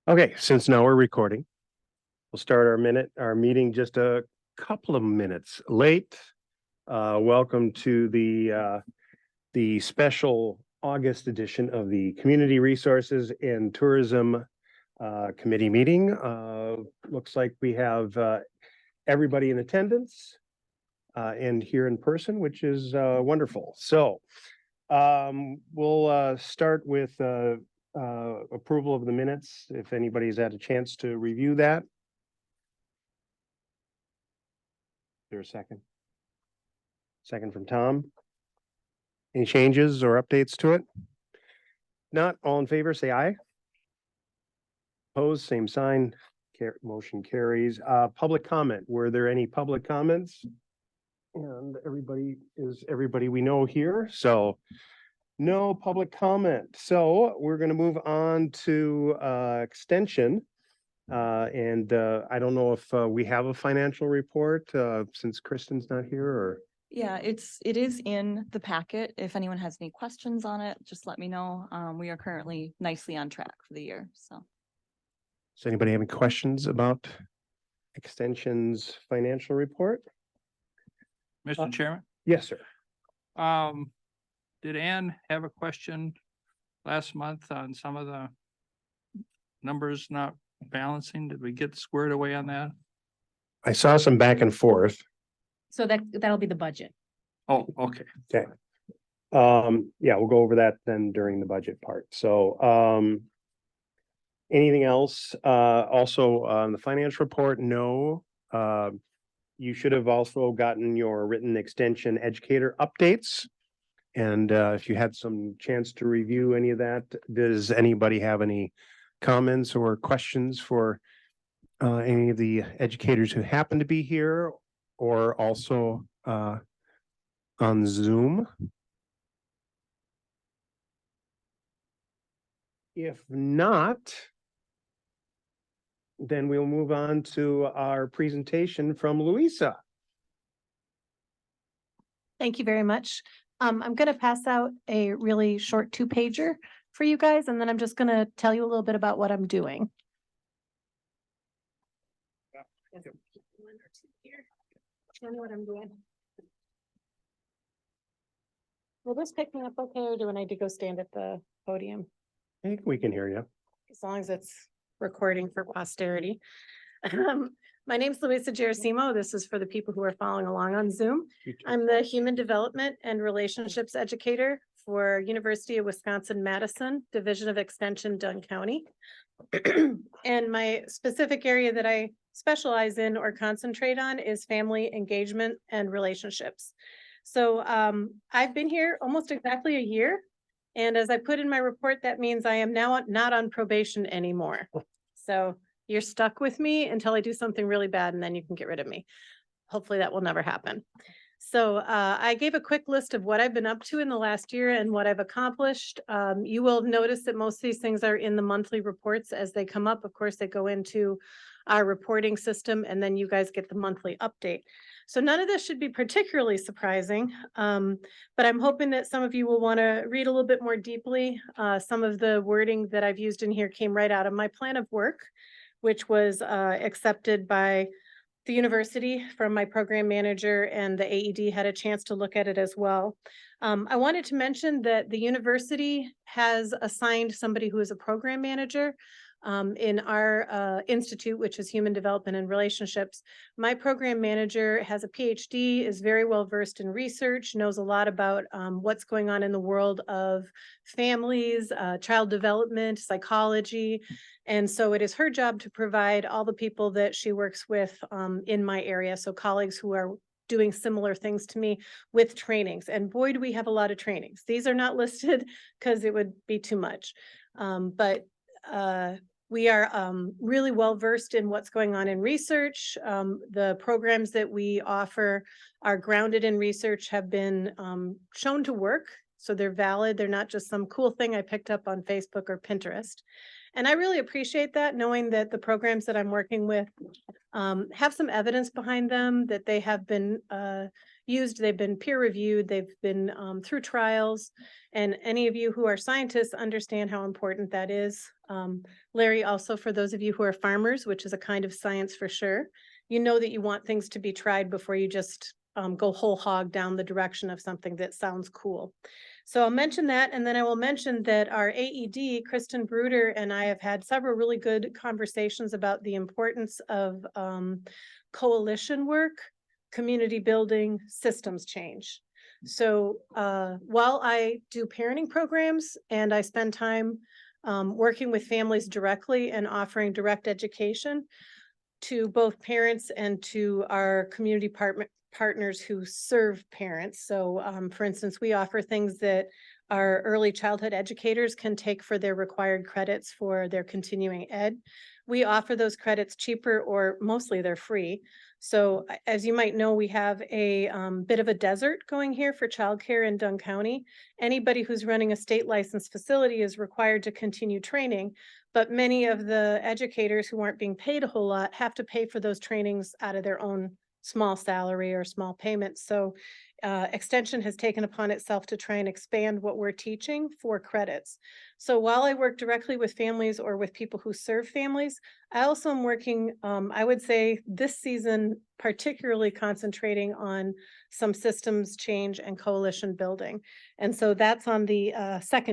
Okay, since now we're recording, we'll start our meeting just a couple of minutes late. Welcome to the special August edition of the Community Resources and Tourism Committee meeting. Looks like we have everybody in attendance and here in person, which is wonderful. So we'll start with approval of the minutes, if anybody's had a chance to review that. Is there a second? Second from Tom. Any changes or updates to it? Not, all in favor, say aye. Opposed, same sign. Motion carries. Public comment. Were there any public comments? And everybody we know here, so no public comment. So we're going to move on to extension. And I don't know if we have a financial report since Kristen's not here, or. Yeah, it is in the packet. If anyone has any questions on it, just let me know. We are currently nicely on track for the year, so. Does anybody have any questions about extension's financial report? Mr. Chairman? Yes, sir. Did Ann have a question last month on some of the numbers not balancing? Did we get squared away on that? I saw some back and forth. So that'll be the budget. Oh, okay. Okay. Yeah, we'll go over that then during the budget part. So, anything else? Also, on the financial report, no. You should have also gotten your written extension educator updates. And if you had some chance to review any of that, does anybody have any comments or questions for any of the educators who happen to be here or also on Zoom? If not, then we'll move on to our presentation from Louisa. Thank you very much. I'm going to pass out a really short 2-pager for you guys, and then I'm just going to tell you a little bit about what I'm doing. Tell me what I'm doing. Will this pick me up okay, or do I need to go stand at the podium? I think we can hear you. As long as it's recording for posterity. My name's Louisa Gerasimo. This is for the people who are following along on Zoom. I'm the Human Development and Relationships Educator for University of Wisconsin-Madison, Division of Extension, Dunn County. And my specific area that I specialize in or concentrate on is family engagement and relationships. So I've been here almost exactly a year. And as I put in my report, that means I am now not on probation anymore. So you're stuck with me until I do something really bad, and then you can get rid of me. Hopefully that will never happen. So I gave a quick list of what I've been up to in the last year and what I've accomplished. You will notice that most of these things are in the monthly reports as they come up. Of course, they go into our reporting system, and then you guys get the monthly update. So none of this should be particularly surprising, but I'm hoping that some of you will want to read a little bit more deeply. Some of the wording that I've used in here came right out of my plan of work, which was accepted by the university from my program manager, and the AED had a chance to look at it as well. I wanted to mention that the university has assigned somebody who is a program manager in our institute, which is Human Development and Relationships. My program manager has a PhD, is very well versed in research, knows a lot about what's going on in the world of families, child development, psychology. And so it is her job to provide all the people that she works with in my area. So colleagues who are doing similar things to me with trainings. And boy, do we have a lot of trainings. These are not listed because it would be too much. But we are really well versed in what's going on in research. The programs that we offer are grounded in research, have been shown to work. So they're valid. They're not just some cool thing I picked up on Facebook or Pinterest. And I really appreciate that, knowing that the programs that I'm working with have some evidence behind them, that they have been used, they've been peer reviewed, they've been through trials. And any of you who are scientists understand how important that is. Larry, also for those of you who are farmers, which is a kind of science for sure, you know that you want things to be tried before you just go whole hog down the direction of something that sounds cool. So I'll mention that, and then I will mention that our AED, Kristen Bruder, and I have had several really good conversations about the importance of coalition work, community building, systems change. So while I do parenting programs and I spend time working with families directly and offering direct education to both parents and to our community partners who serve parents. So for instance, we offer things that our early childhood educators can take for their required credits for their continuing ed. We offer those credits cheaper, or mostly they're free. So as you might know, we have a bit of a desert going here for childcare in Dunn County. Anybody who's running a state licensed facility is required to continue training, but many of the educators who aren't being paid a whole lot have to pay for those trainings out of their own small salary or small payments. So Extension has taken upon itself to try and expand what we're teaching for credits. So while I work directly with families or with people who serve families, I also am working, I would say this season, particularly concentrating on some systems change and coalition building. And so that's on the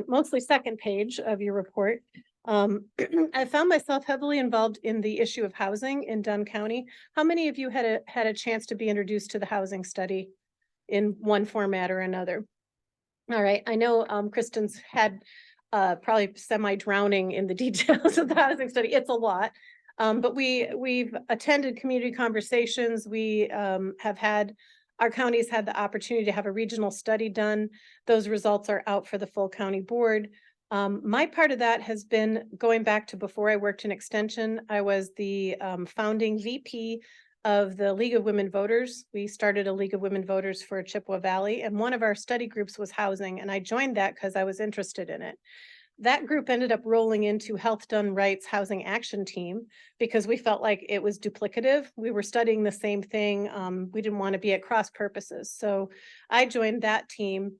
mostly second page of your report. I found myself heavily involved in the issue of housing in Dunn County. How many of you had a chance to be introduced to the housing study in one format or another? All right, I know Kristen's had probably semi-drowning in the details of the housing study. It's a lot. But we've attended community conversations. We have had, our county's had the opportunity to have a regional study done. Those results are out for the full county board. My part of that has been going back to before I worked in Extension. I was the founding VP of the League of Women Voters. We started a League of Women Voters for Chippewa Valley, and one of our study groups was housing, and I joined that because I was interested in it. That group ended up rolling into Health Done Right's Housing Action Team because we felt like it was duplicative. We were studying the same thing. We didn't want to be at cross purposes. So I joined that team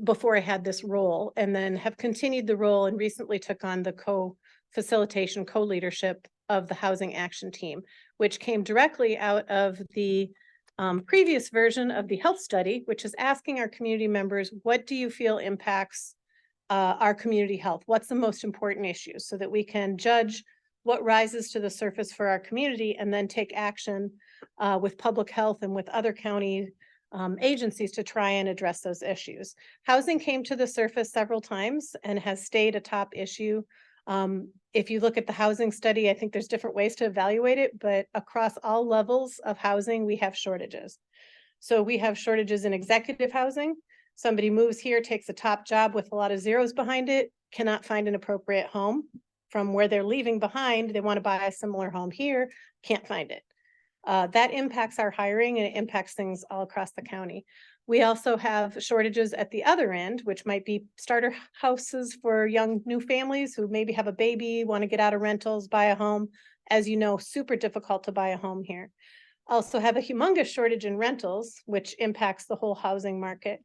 before I had this role, and then have continued the role and recently took on the co-facilitation, co-leadership of the Housing Action Team, which came directly out of the previous version of the health study, which is asking our community members, what do you feel impacts our community health? What's the most important issues, so that we can judge what rises to the surface for our community and then take action with public health and with other county agencies to try and address those issues. Housing came to the surface several times and has stayed a top issue. If you look at the housing study, I think there's different ways to evaluate it, but across all levels of housing, we have shortages. So we have shortages in executive housing. Somebody moves here, takes a top job with a lot of zeros behind it, cannot find an appropriate home. From where they're leaving behind, they want to buy a similar home here, can't find it. That impacts our hiring, and it impacts things all across the county. We also have shortages at the other end, which might be starter houses for young new families who maybe have a baby, want to get out of rentals, buy a home. As you know, super difficult to buy a home here. Also have a humongous shortage in rentals, which impacts the whole housing market.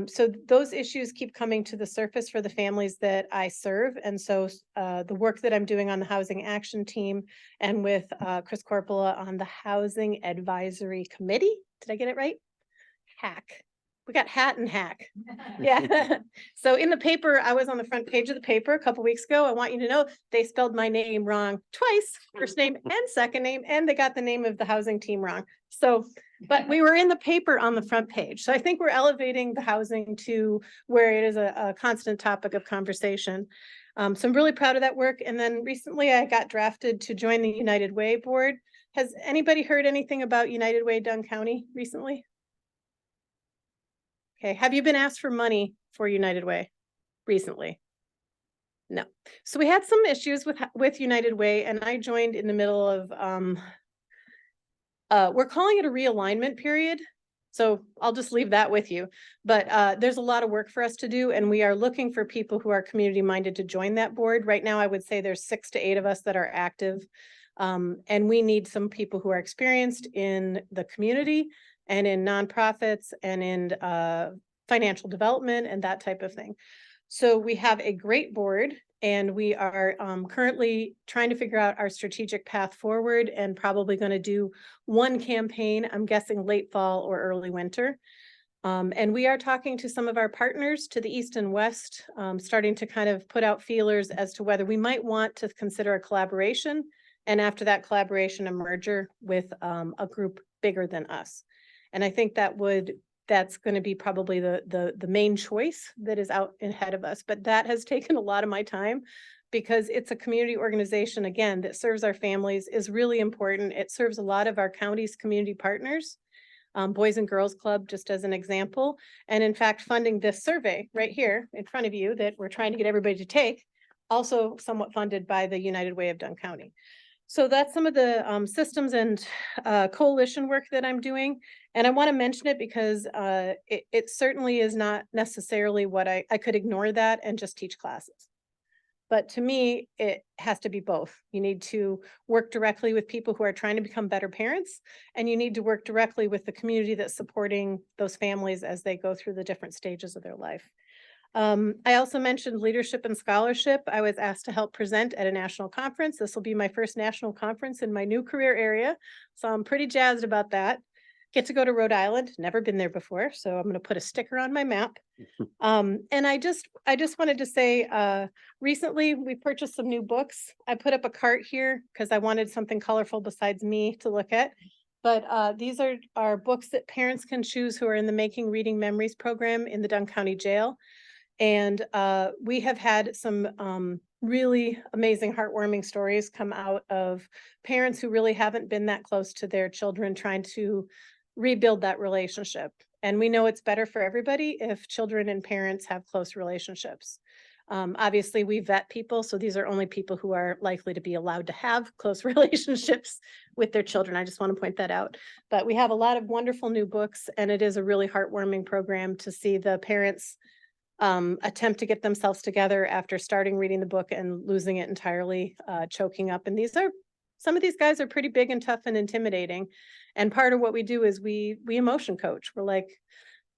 So those issues keep coming to the surface for the families that I serve. And so the work that I'm doing on the Housing Action Team and with Chris Corpola on the Housing Advisory Committee. Did I get it right? Hack. We got hat and hack. Yeah. So in the paper, I was on the front page of the paper a couple weeks ago. I want you to know they spelled my name wrong twice, first name and second name, and they got the name of the housing team wrong. So, but we were in the paper on the front page. So I think we're elevating the housing to where it is a constant topic of conversation. So I'm really proud of that work. And then recently I got drafted to join the United Way board. Has anybody heard anything about United Way Dunn County recently? Okay, have you been asked for money for United Way recently? No. So we had some issues with United Way, and I joined in the middle of, we're calling it a realignment period. So I'll just leave that with you. But there's a lot of work for us to do, and we are looking for people who are community minded to join that board. Right now, I would say there's 6 to 8 of us that are active. And we need some people who are experienced in the community and in nonprofits and in financial development and that type of thing. So we have a great board, and we are currently trying to figure out our strategic path forward, and probably going to do one campaign, I'm guessing late fall or early winter. And we are talking to some of our partners to the east and west, starting to kind of put out feelers as to whether we might want to consider a collaboration, and after that collaboration, a merger with a group bigger than us. And I think that's going to be probably the main choice that is out ahead of us. But that has taken a lot of my time, because it's a community organization, again, that serves our families, is really important. It serves a lot of our county's community partners, Boys and Girls Club, just as an example. And in fact, funding this survey right here in front of you that we're trying to get everybody to take, also somewhat funded by the United Way of Dunn County. So that's some of the systems and coalition work that I'm doing. And I want to mention it because it certainly is not necessarily what I could ignore that and just teach classes. But to me, it has to be both. You need to work directly with people who are trying to become better parents, and you need to work directly with the community that's supporting those families as they go through the different stages of their life. I also mentioned leadership and scholarship. I was asked to help present at a national conference. This will be my first national conference in my new career area, so I'm pretty jazzed about that. Get to go to Rhode Island, never been there before, so I'm going to put a sticker on my map. And I just wanted to say, recently we purchased some new books. I put up a cart here because I wanted something colorful besides me to look at. But these are books that parents can choose who are in the Making Reading Memories program in the Dunn County Jail. And we have had some really amazing, heartwarming stories come out of parents who really haven't been that close to their children, trying to rebuild that relationship. And we know it's better for everybody if children and parents have close relationships. Obviously, we vet people, so these are only people who are likely to be allowed to have close relationships with their children. I just want to point that out. But we have a lot of wonderful new books, and it is a really heartwarming program to see the parents attempt to get themselves together after starting reading the book and losing it entirely, choking up. And some of these guys are pretty big and tough and intimidating. And part of what we do is we emotion coach. We're like,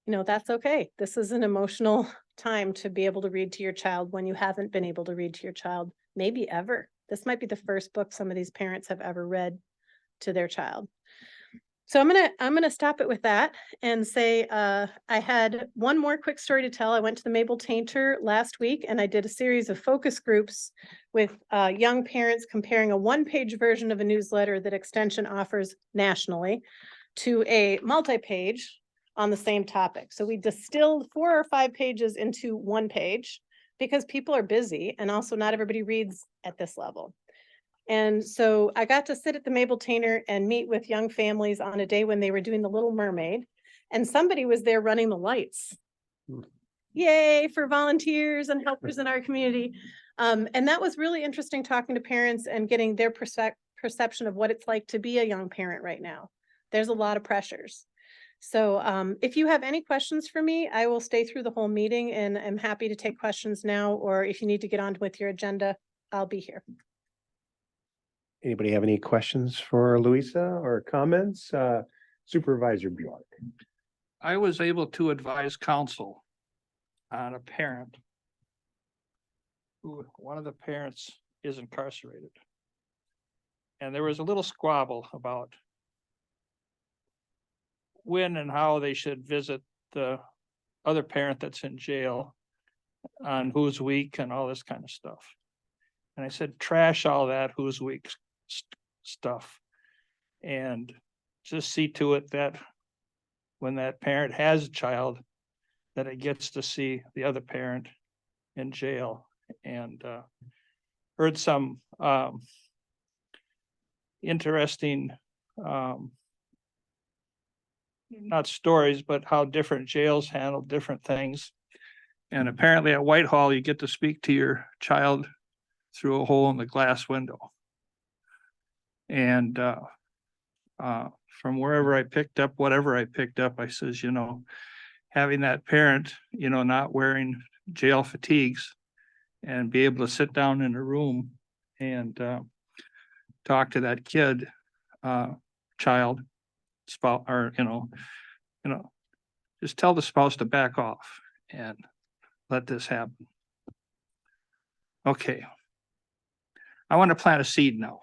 that's okay. This is an emotional time to be able to read to your child when you haven't been able to read to your child, maybe ever. This might be the first book some of these parents have ever read to their child. So I'm gonna stop it with that and say I had one more quick story to tell. I went to the Mabel Tainter last week, and I did a series of focus groups with young parents comparing a one-page version of a newsletter that Extension offers nationally to a multi-page on the same topic. So we distilled 4 or 5 pages into one page because people are busy, and also not everybody reads at this level. And so I got to sit at the Mabel Tainter and meet with young families on a day when they were doing The Little Mermaid, and somebody was there running the lights. Yay for volunteers and helpers in our community. And that was really interesting, talking to parents and getting their perception of what it's like to be a young parent right now. There's a lot of pressures. So if you have any questions for me, I will stay through the whole meeting, and I'm happy to take questions now, or if you need to get on with your agenda, I'll be here. Anybody have any questions for Louisa or comments? Supervisor Bjork. I was able to advise counsel on a parent who, one of the parents is incarcerated. And there was a little squabble about when and how they should visit the other parent that's in jail, on who's weak and all this kind of stuff. And I said, trash all that who's weak stuff, and just see to it that when that parent has a child, that it gets to see the other parent in jail. And heard some interesting not stories, but how different jails handle different things. And apparently at Whitehall, you get to speak to your child through a hole in the glass window. And from wherever I picked up, whatever I picked up, I says, having that parent, not wearing jail fatigues and be able to sit down in a room and talk to that kid, child, spouse, or, you know, just tell the spouse to back off and let this happen. Okay. I want to plant a seed now.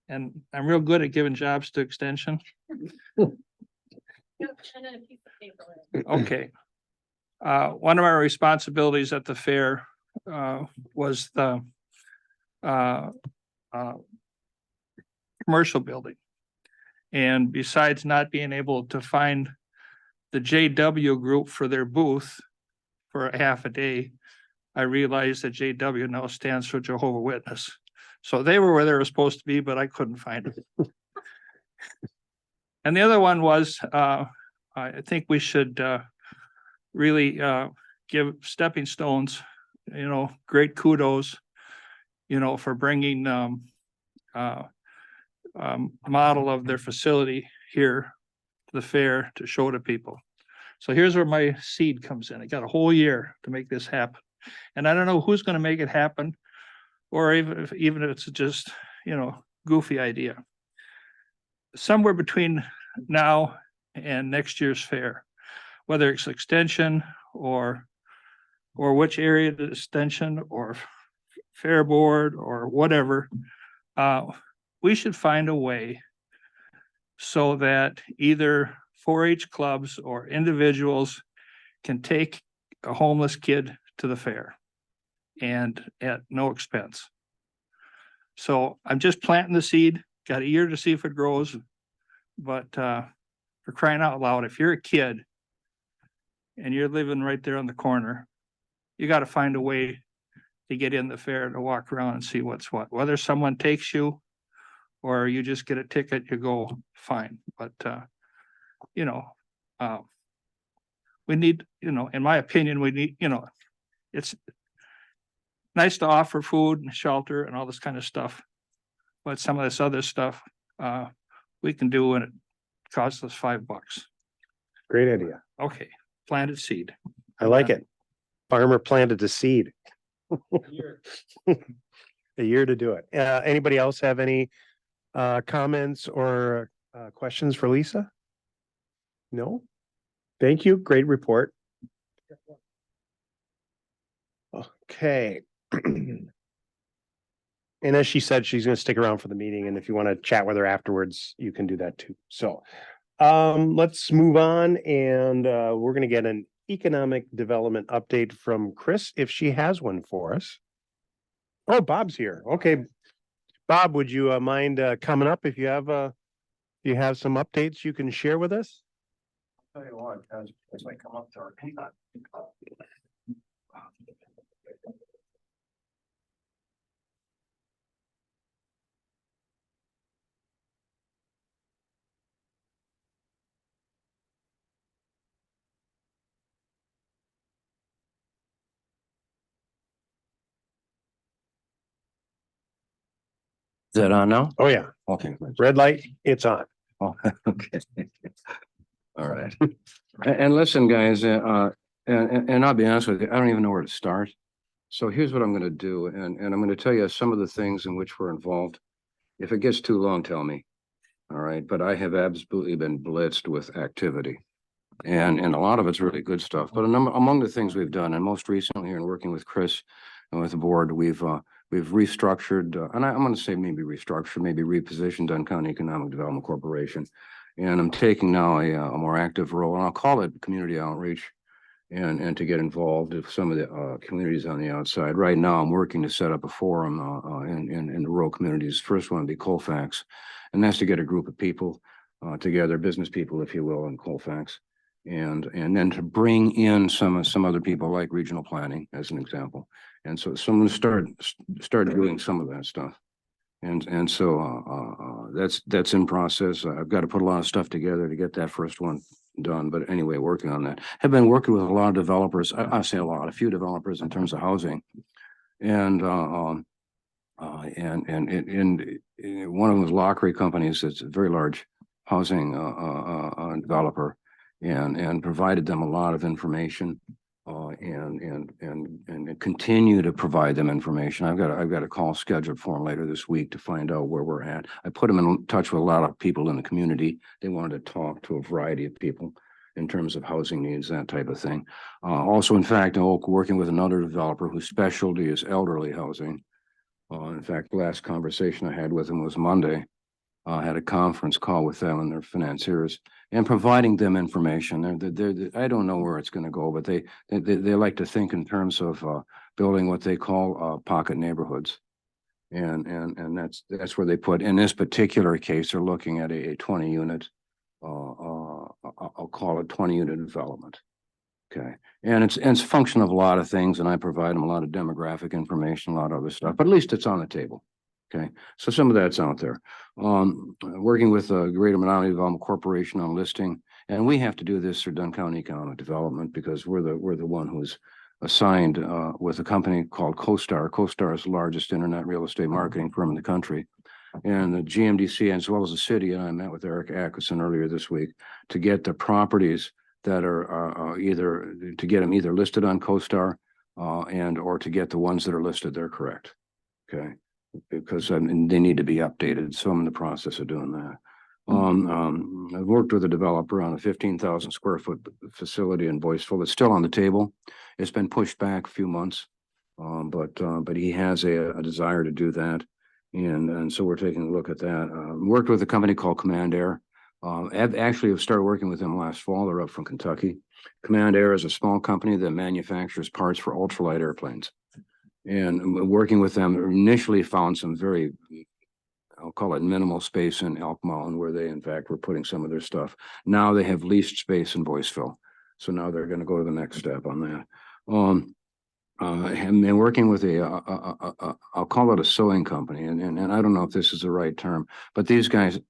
And I'm real good at giving jobs to extension. Okay. One of our responsibilities at the fair was the commercial building. And besides not being able to find the JW group for their booth for a half a day, I realized that JW now stands for Jehovah Witness. So they were where they were supposed to be, but I couldn't find them. And the other one was, I think we should really give Stepping Stones, you know, great kudos, you know, for bringing model of their facility here to the fair to show to people. So here's where my seed comes in. I got a whole year to make this happen. And I don't know who's going to make it happen, or even if it's just, you know, goofy idea. Somewhere between now and next year's fair, whether it's extension or which area of the extension or fair board or whatever, we should find a way so that either 4-H clubs or individuals can take a homeless kid to the fair and at no expense. So I'm just planting the seed, got a year to see if it grows. But for crying out loud, if you're a kid and you're living right there on the corner, you got to find a way to get in the fair, to walk around and see what's what. Whether someone takes you or you just get a ticket, you go, fine. But you know, we need, you know, in my opinion, we need, you know, it's nice to offer food and shelter and all this kind of stuff. But some of this other stuff we can do when it costs us $5. Great idea. Okay, planted seed. I like it. Farmer planted the seed. A year to do it. Anybody else have any comments or questions for Lisa? No? Thank you. Great report. Okay. And as she said, she's going to stick around for the meeting. And if you want to chat with her afterwards, you can do that too. So let's move on. And we're going to get an economic development update from Chris, if she has one for us. Oh, Bob's here. Okay. Bob, would you mind coming up if you have some updates you can share with us? Tell you what, as I come up to our. Is that on now? Oh, yeah. Okay. Red light, it's on. Oh, okay. All right. And listen, guys, and I'll be honest with you, I don't even know where to start. So here's what I'm going to do, and I'm going to tell you some of the things in which we're involved. If it gets too long, tell me. All right, but I have absolutely been blitzed with activity, and a lot of it's really good stuff. But among the things we've done, and most recently here in working with Chris and with the board, we've restructured, and I'm going to say maybe restructured, maybe repositioned Dunn County Economic Development Corporation. And I'm taking now a more active role, and I'll call it community outreach, and to get involved with some of the communities on the outside. Right now, I'm working to set up a forum in the rural communities. First one would be Colfax, and that's to get a group of people together, business people, if you will, in Colfax, and then to bring in some other people like regional planning, as an example. And so I'm going to start doing some of that stuff. And so that's in process. I've got to put a lot of stuff together to get that first one done. But anyway, working on that. Have been working with a lot of developers. I say a few developers in terms of housing, and one of them is Lockery Companies. It's a very large housing developer, and provided them a lot of information. And continue to provide them information. I've got a call scheduled for them later this week to find out where we're at. I put them in touch with a lot of people in the community. They wanted to talk to a variety of people, in terms of housing needs, that type of thing. Also, in fact, working with another developer whose specialty is elderly housing. In fact, the last conversation I had with him was Monday. I had a conference call with them and their financiers and providing them information. I don't know where it's going to go, but they like to think in terms of building what they call pocket neighborhoods. And that's where they put, in this particular case, they're looking at a 20 unit, I'll call it 20 unit development. Okay, and it's a function of a lot of things, and I provide them a lot of demographic information, a lot of other stuff, but at least it's on the table. Okay, so some of that's out there. Working with a Greater Menominee Development Corporation on listing, and we have to do this through Dunn County Economic Development because we're the one who's assigned with a company called CoStar. CoStar is the largest internet real estate marketing firm in the country. And the GMDC, as well as the city, and I met with Eric Atkinson earlier this week to get the properties that are either to get them either listed on CoStar and or to get the ones that are listed, they're correct. Okay, because they need to be updated. So I'm in the process of doing that. I've worked with a developer on a 15,000 square foot facility in Boyceville. It's still on the table. It's been pushed back a few months, but he has a desire to do that. And so we're taking a look at that. Worked with a company called Command Air. I've actually started working with them last fall. They're up from Kentucky. Command Air is a small company that manufactures parts for ultralight airplanes. And working with them initially found some very, I'll call it minimal space in Elk Mountain where they in fact were putting some of their stuff. Now they have leased space in Boyceville. So now they're going to go to the next step on that. And working with I'll call it a sewing company. And I don't know if this is the right term, but these guys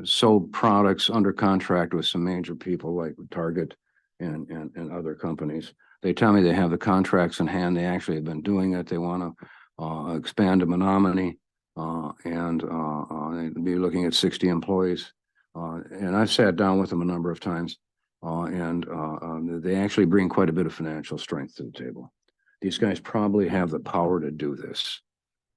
sold products under contract with some major people like Target and other companies. They tell me they have the contracts in hand. They actually have been doing it. They want to expand to Menominee and they'll be looking at 60 employees. And I've sat down with them a number of times and they actually bring quite a bit of financial strength to the table. These guys probably have the power to do this.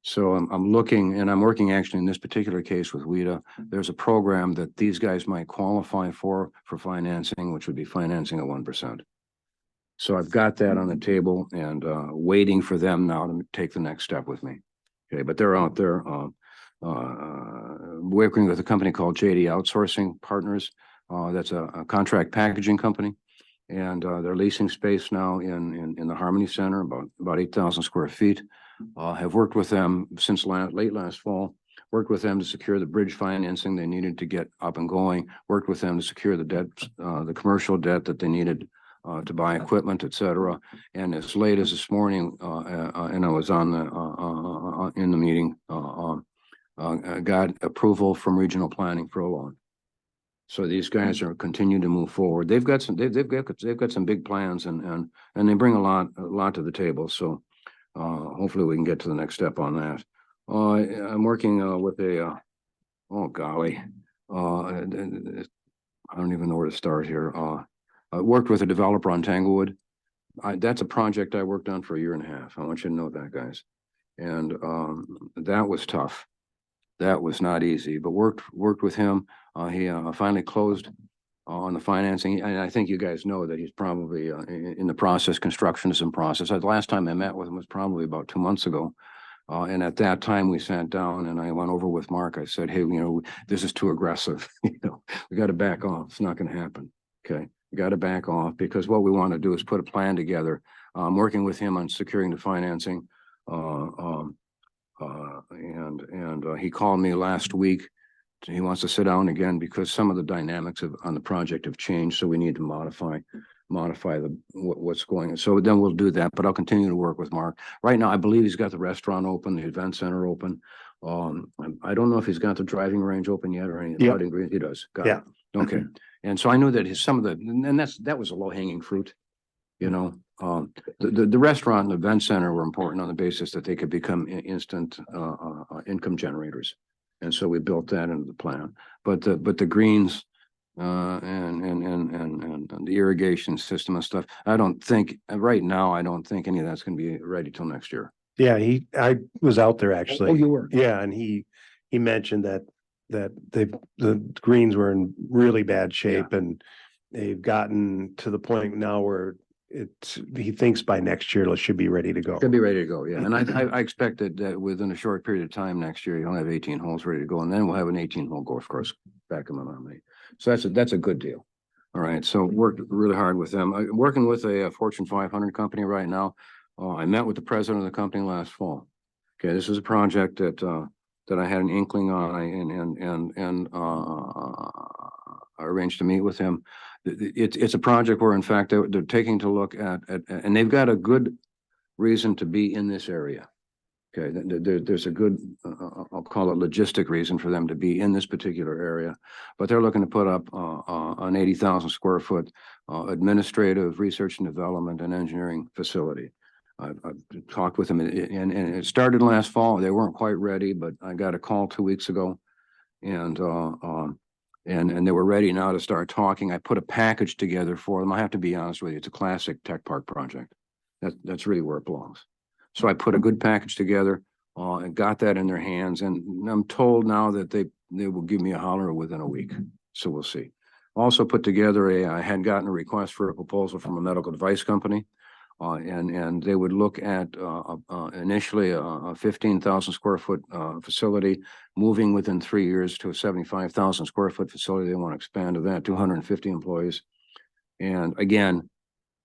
So I'm looking, and I'm working actually in this particular case with WIDA. There's a program that these guys might qualify for financing, which would be financing at 1%. So I've got that on the table and waiting for them now to take the next step with me. Okay, but they're out there working with a company called JD Outsourcing Partners. That's a contract packaging company. And they're leasing space now in the Harmony Center, about 8,000 square feet. Have worked with them since late last fall, worked with them to secure the bridge financing they needed to get up and going, worked with them to secure the debt, the commercial debt that they needed to buy equipment, et cetera. And as late as this morning, and I was on in the meeting, got approval from regional planning for a loan. So these guys are continuing to move forward. They've got some big plans and they bring a lot to the table. So hopefully we can get to the next step on that. I'm working with oh golly, I don't even know where to start here. I worked with a developer on Tanglewood. That's a project I worked on for 1.5 years. I want you to know that, guys. And that was tough. That was not easy, but worked with him. He finally closed on the financing. And I think you guys know that he's probably in the process. Construction is in process. The last time I met with him was probably about 2 months ago. And at that time we sat down and I went over with Mark. I said, hey, this is too aggressive. We got to back off. It's not going to happen. Okay. We got to back off because what we want to do is put a plan together. I'm working with him on securing the financing. He called me last week. He wants to sit down again because some of the dynamics on the project have changed. So we need to modify what's going on. So then we'll do that, but I'll continue to work with Mark. Right now, I believe he's got the restaurant open, the event center open. I don't know if he's got the driving range open yet or anything. Yep. He does. Got Yeah. it. Okay. And so I knew that that was a low hanging fruit. The restaurant and the event center were important on the basis that they could become instant income generators. And so we built that into the plan. But the greens and the irrigation system and stuff, right now, I don't think any of that's going to be ready till next year. Yeah, I was out there actually. Oh, you were? Yeah, and he mentioned that that the greens were in really bad shape and they've gotten to the point now where he thinks by next year it should be ready to go. Should be ready to go, yeah. And I expect that within a short period of time next year, you'll have 18 holes ready to go, and then we'll have an 18-hole golf course back in Menominee. So that's a good deal. All right, so worked really hard with them. I'm working with a Fortune 500 company right now. I met with the president of the company last fall. Okay, this is a project that I had an inkling on and I arranged to meet with him. It's a project where in fact they're taking to look at and they've got a good reason to be in this area. Okay, there's a good, I'll call it logistic reason for them to be in this particular area, but they're looking to put up an 80,000 square foot administrative research and development and engineering facility. I've talked with them and it started last fall. They weren't quite ready, but I got a call 2 weeks ago and they were ready now to start talking. I put a package together for them. I have to be honest with you, it's a classic tech park project. That's really where it belongs. So I put a good package together and got that in their hands. And I'm told now that they will give me a holler within a week. So we'll see. Also put together I had gotten a request for a proposal from a medical device company. And they would look at initially a 15,000 square foot facility, moving within 3 years to a 75,000 square foot facility. They want to expand to that, 250 employees. And again,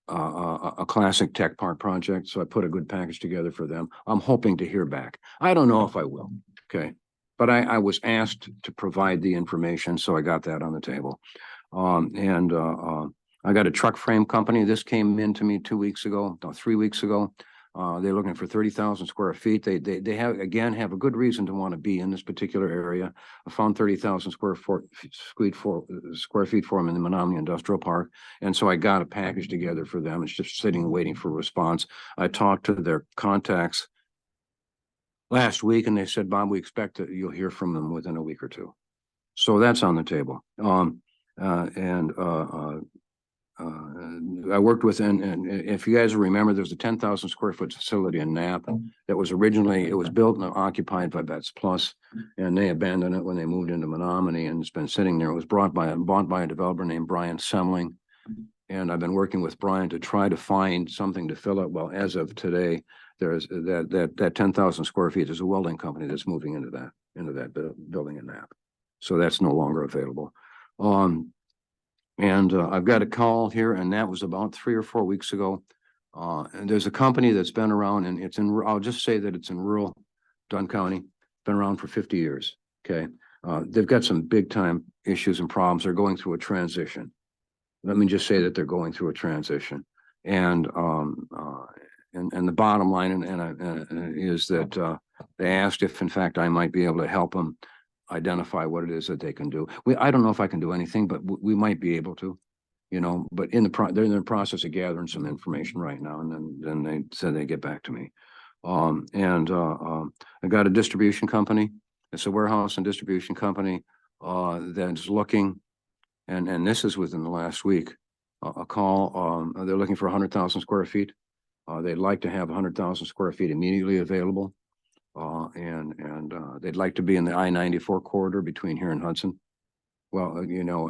a classic tech park project. So I put a good package together for them. I'm hoping to hear back. I don't know if I will. Okay. But I was asked to provide the information. So I got that on the table. I got a truck frame company. This came in to me 2 weeks ago, no, 3 weeks ago. They're looking for 30,000 square feet. They have a good reason to want to be in this particular area. I found 30,000 square feet for them in the Menominee Industrial Park. And so I got a package together for them. It's just sitting and waiting for a response. I talked to their contacts last week and they said, Bob, we expect that you'll hear from them within a week or two. So that's on the table. I worked with, and if you guys remember, there's a 10,000 square foot facility in Knapp that was originally, it was built and occupied by Vets Plus, and they abandoned it when they moved into Menominee, and it's been sitting there. It was bought by a developer named Brian Semling, and I've been working with Brian to try to find something to fill it. Well, as of today, there's that 10,000 square feet. There's a welding company that's moving into that building in Knapp, so that's no longer available. I've got a call here, and that was about 3 or 4 weeks ago. And there's a company that's been around, and I'll just say that it's in rural Dunn County, been around for 50 years. Okay. They've got some big time issues and problems. They're going through a transition. Let me just say that they're going through a transition. And the bottom line is that they asked if, in fact, I might be able to help them identify what it is that they can do. I don't know if I can do anything, but we might be able to, but they're in the process of gathering some information right now. And then they said they'd get back to me. I got a distribution company. It's a warehouse and distribution company that's looking, and this is within the last week, a call. They're looking for 100,000 square feet. They'd like to have 100,000 square feet immediately available. They'd like to be in the I-94 corridor between here and Hudson. Well,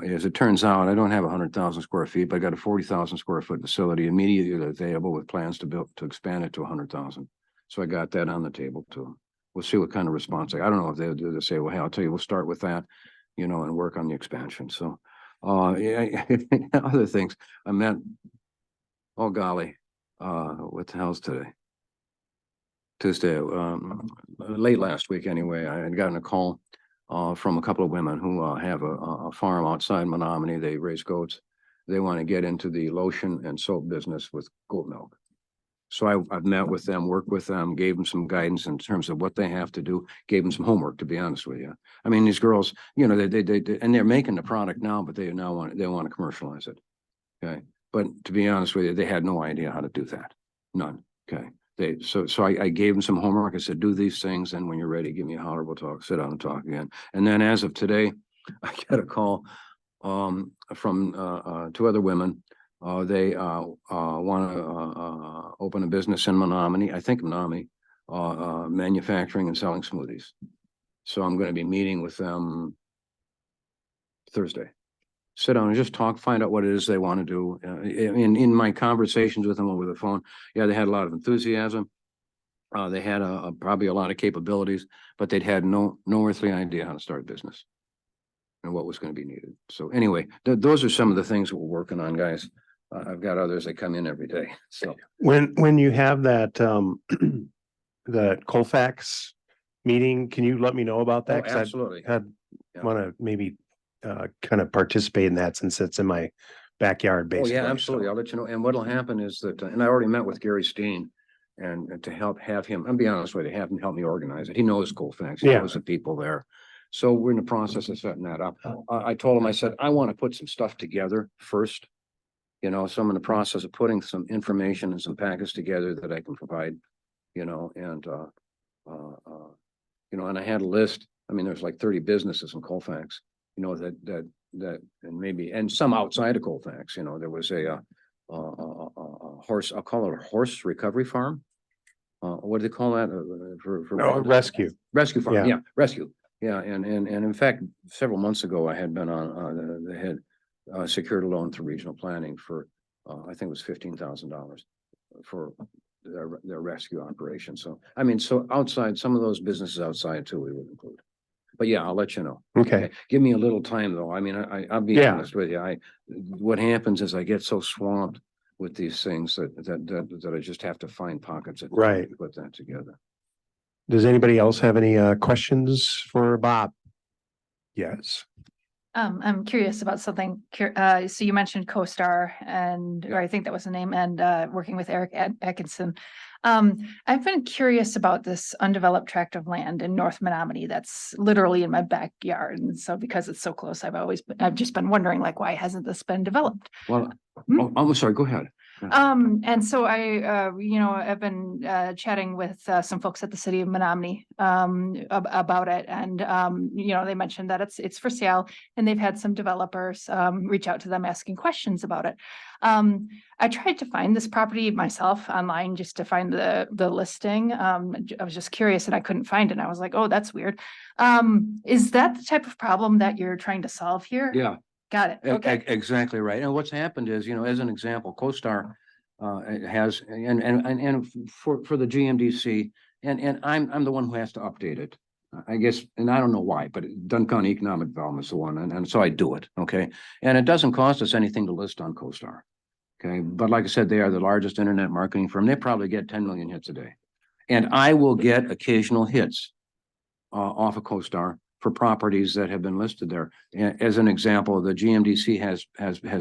as it turns out, I don't have 100,000 square feet, but I got a 40,000 square foot facility immediately available with plans to expand it to 100,000. So I got that on the table too. We'll see what kind of response. I don't know if they'll do. They say, well, hey, I'll tell you, we'll start with that, and work on the expansion. So, other things I met. Oh golly, what the hell's today? Tuesday, late last week anyway, I had gotten a call from a couple of women who have a farm outside Menominee. They raise goats. They want to get into the lotion and soap business with goat milk. So I've met with them, worked with them, gave them some guidance in terms of what they have to do, gave them some homework, to be honest with you. I mean, these girls, they and they're making the product now, but they want to commercialize it. Okay. But to be honest with you, they had no idea how to do that. None. Okay. So I gave them some homework. I said, do these things. And when you're ready, give me a holler. We'll talk, sit down and talk again. And then as of today, I get a call from 2 other women. They want to open a business in Menominee, I think Menominee, manufacturing and selling smoothies. So I'm going to be meeting with them Thursday. Sit down and just talk, find out what it is they want to do. In my conversations with them over the phone, yeah, they had a lot of enthusiasm. They had probably a lot of capabilities, but they'd had no earthly idea how to start a business and what was going to be needed. So anyway, those are some of the things that we're working on, guys. I've got others that come in every day. So When you have that, the Colfax meeting, can you let me know about that? 'Cause I'd absolutely. I'd Yeah. want to maybe, kind of participate in that since it's in my backyard, Oh, basically. yeah, so- absolutely. I'll let you know. And what'll happen is that, and I already met with Gary Steen and to have him, I'll be honest with you, have him help me organize it. He knows Colfax, he Yeah. knows the people there. So we're in the process of setting that up. I told him, I said, I want to put some stuff together first. You know, so I'm in the process of putting some information and some packets together that I can provide, you know, and, you know, and I had a list. I mean, there's like 30 businesses in Colfax, you know, that, and maybe, and some outside of Colfax, you know, there was a horse, I'll call it a horse recovery farm. What do they call that? Oh, rescue. Rescue farm, Yeah. yeah, rescue. Yeah, and in fact, several months ago, I had been on, they had secured a loan through regional planning for, I think it was $15,000 for their rescue operation. So, I mean, so outside, some of those businesses outside too, we would include. But yeah, I'll let you know. Okay. Give me a little time though. I mean, I'll be Yeah. honest with you. What happens is I get so swamped with these things that I just have to find pockets of time Right. to put that together. Does anybody else have any, questions for Bob? Yes. I'm curious about something. So you mentioned CoStar and, or I think that was the name, and working with Eric Atkinson. I've been curious about this undeveloped tract of land in North Menominee that's literally in my backyard. And so because it's so close, I've just been wondering, like, why hasn't this been developed? Well, Hmm? oh, I'm sorry, go ahead. And so I've been chatting with some folks at the city of Menominee about it, and they mentioned that it's for sale, and they've had some developers reach out to them asking questions about it. I tried to find this property myself online just to find the listing. I was just curious and I couldn't find it. And I was like, oh, that's weird. Is that the type of problem that you're trying to solve here? Yeah. Got it. Okay. Exactly right. And what's happened is, you know, as an example, CoStar has, and for the GMDC, and I'm the one who has to update it. I guess, and I don't know why, but Dunn County Economic Development is the one, and so I do it, okay? And it doesn't cost us anything to list on CoStar, okay? But like I said, they are the largest internet marketing firm. They probably get 10 million hits a day. And I will get occasional hits off of CoStar for properties that have been listed there. As an example, the GMDC has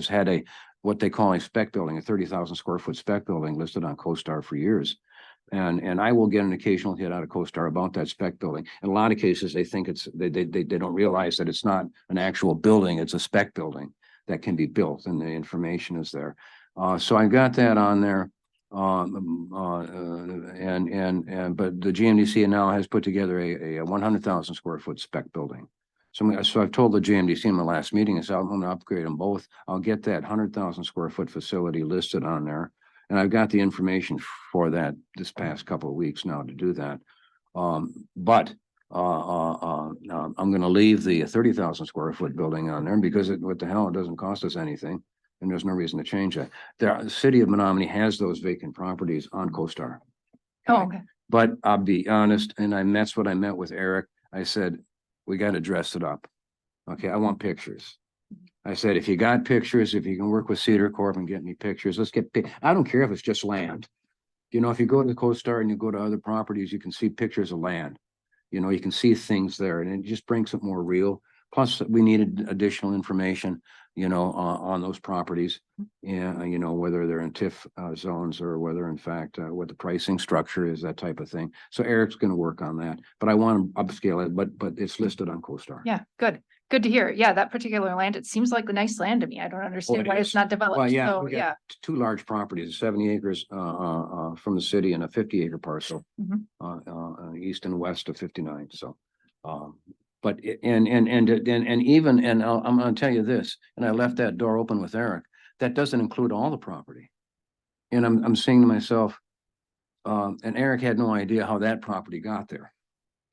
had what they call a spec building, a 30,000 square foot spec building listed on CoStar for years. And I will get an occasional hit out of CoStar about that spec building. In a lot of cases, they think they don't realize that it's not an actual building, it's a spec building that can be built, and the information is there. So I got that on there. But the GMDC now has put together a 100,000 square foot spec building. So I've told the GMDC in my last meeting, I said, I'm going to upgrade them both. I'll get that 100,000 square foot facility listed on there. And I've got the information for that this past couple of weeks now to do that. But I'm going to leave the 30,000 square foot building on there because what the hell, it doesn't cost us anything. And there's no reason to change that. The city of Menominee has those vacant properties on CoStar. Oh, okay. But I'll be honest, and that's what I met with Eric. I said, we got to dress it up. Okay, I want pictures. I said, if you got pictures, if you can work with Cedar Corp and get me pictures, let's get, I don't care if it's just land. You know, if you go to the CoStar and you go to other properties, you can see pictures of land. You know, you can see things there, and it just brings it more real. Plus, we needed additional information, you know, on those properties. And, you know, whether they're in TIF zones or whether in fact, what the pricing structure is, that type of thing. So Eric's going to work on that, but I want to upscale it, but it's listed on CoStar. Yeah, good. Good to hear. Yeah, that particular land, it seems like the nice land to me. I don't understand it why is. it's not developed. Well, yeah, So, we got yeah. two large properties, 70 acres from the city and a 50-acre parcel east and west of 59. So, but I'm going to tell you this, and I left that door open with Eric. That doesn't include all the property. And I'm saying to myself, and Eric had no idea how that property got there.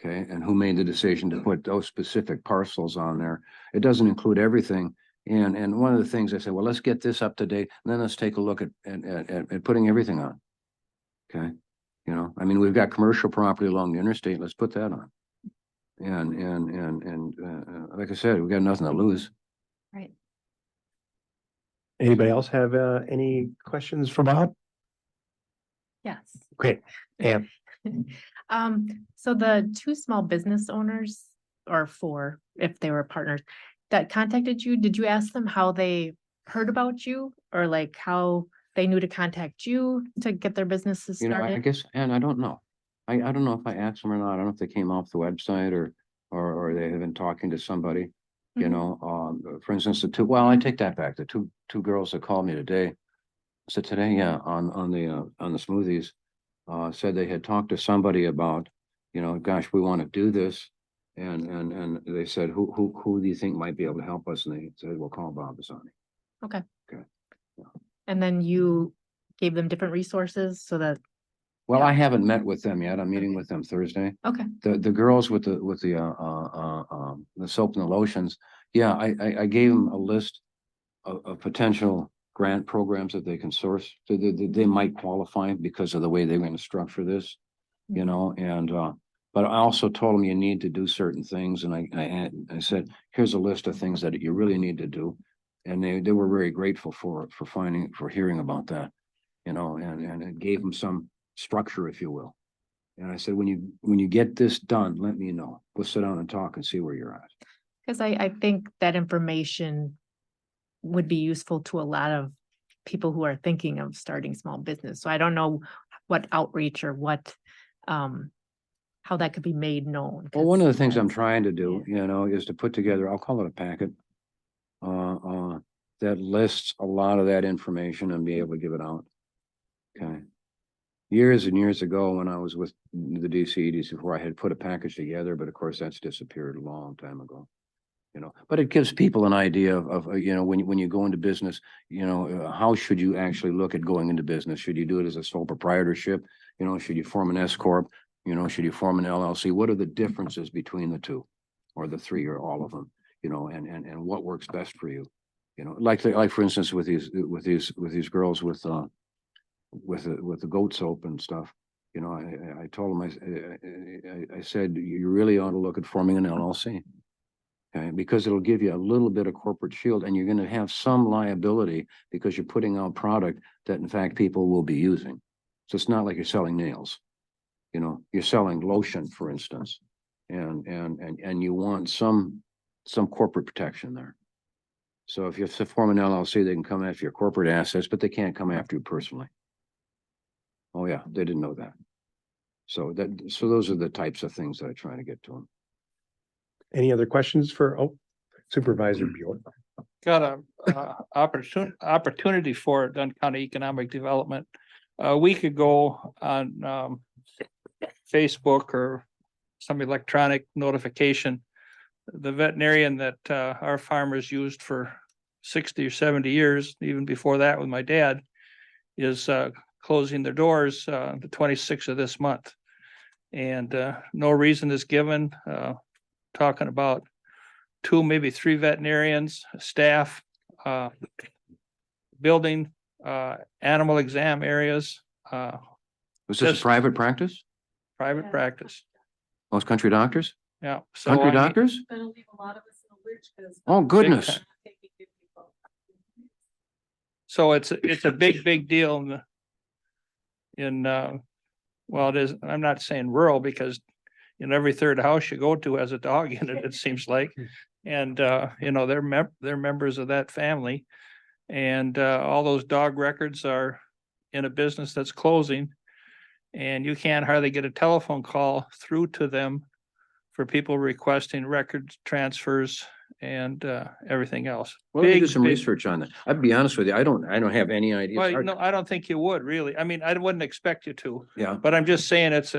Okay, and who made the decision to put those specific parcels on there? It doesn't include everything. And one of the things I said, well, let's get this up to date, and then let's take a look at putting everything on. Okay, you know, I mean, we've got commercial property along the interstate, let's put that on. And like I said, we've got nothing to lose. Right. Anybody else have any questions for Bob? Yes. Great. And So the two small business owners, or four, if they were partners, that contacted you, did you ask them how they heard about you? Or like how they knew to contact you to get their businesses You know, I started? guess, and I don't know. I don't know if I asked them or not. I don't know if they came off the website or they have been talking to somebody. You Mhm. know, for instance, well, I take that back. The two girls that called me today. So today, yeah, on the smoothies, said they had talked to somebody about, you know, gosh, we want to do this. And they said, who do you think might be able to help us? And they said, well, call Bob Bassani. And then you gave them different resources so that, Well, Yeah. I haven't met with them yet. I'm meeting Okay. with them Thursday. okay, The girls with the soap and the lotions. Yeah, I gave them a list of potential grant programs that they can source. So they might qualify because of the way they're going to structure this, you know, and but I also told them you need to do certain things. And I said, here's a list of things that you really need to do. And they were very grateful for hearing about that, you know, and it gave them some structure, if you will. And I said, when you get this done, let me know. We'll sit down and talk and see where you're at. because I think that information would be useful to a lot of people who are thinking of starting small business. So I don't know what outreach or what, how that could be made known. Well, one of the 'cause things I'm that's- trying to do, you know, is to put together, I'll call it a packet. That lists a lot of that information and be able to give it out. Okay. Years and years ago, when I was with the DCEDs before, I had put a package together, but of course that's disappeared a long time ago. You know, but it gives people an idea of you know, when you go into business, you know, how should you actually look at going into business? Should you do it as a sole proprietorship? You know, should you form an S corp? You know, should you form an LLC? What are the differences between the two? Or the three, or all of them, you know, and what works best for you? You know, like for instance, with these girls with the goat soap and stuff. You know, I told them, I said, you really ought to look at forming an LLC. Okay, because it'll give you a little bit of corporate shield, and you're gonna have some liability because you're putting out product that in fact people will be using. So it's not like you're selling nails. You know, you're selling lotion, for instance. And you want some corporate protection there. So if you have to form an LLC, they can come after your corporate assets, but they can't come after you personally. Oh, yeah, they didn't know that. So those are the types of things that I try to get to them. any other questions for Supervisor Bjork? Got a opportunity for Dunn County Economic Development. A week ago on Facebook or some electronic notification, the veterinarian that our farmers used for 60 or 70 years, even before that with my dad, is closing their doors the 26th of this month. And no reason is given, talking about 2, maybe 3 veterinarians, staff, building, animal exam areas, Was this Just- a private practice? private practice. Most country doctors? Yeah. So Country I mean, doctors? Gonna leave a lot of us in the lurch because. Oh, goodness. time. So it's a big deal well, it is, I'm not saying rural because you know, every third house you go to has a dog in it, it seems like. And you know, they're members of that family. And all those dog records are in a business that's closing. And you can't hardly get a telephone call through to them for people requesting records transfers and everything else. Well, let me do Big, some big- research on that. I'd be honest with you, I don't have any idea. It's Well, hard- no, I don't think you would really. I mean, I wouldn't expect you to, Yeah, but I'm just saying it's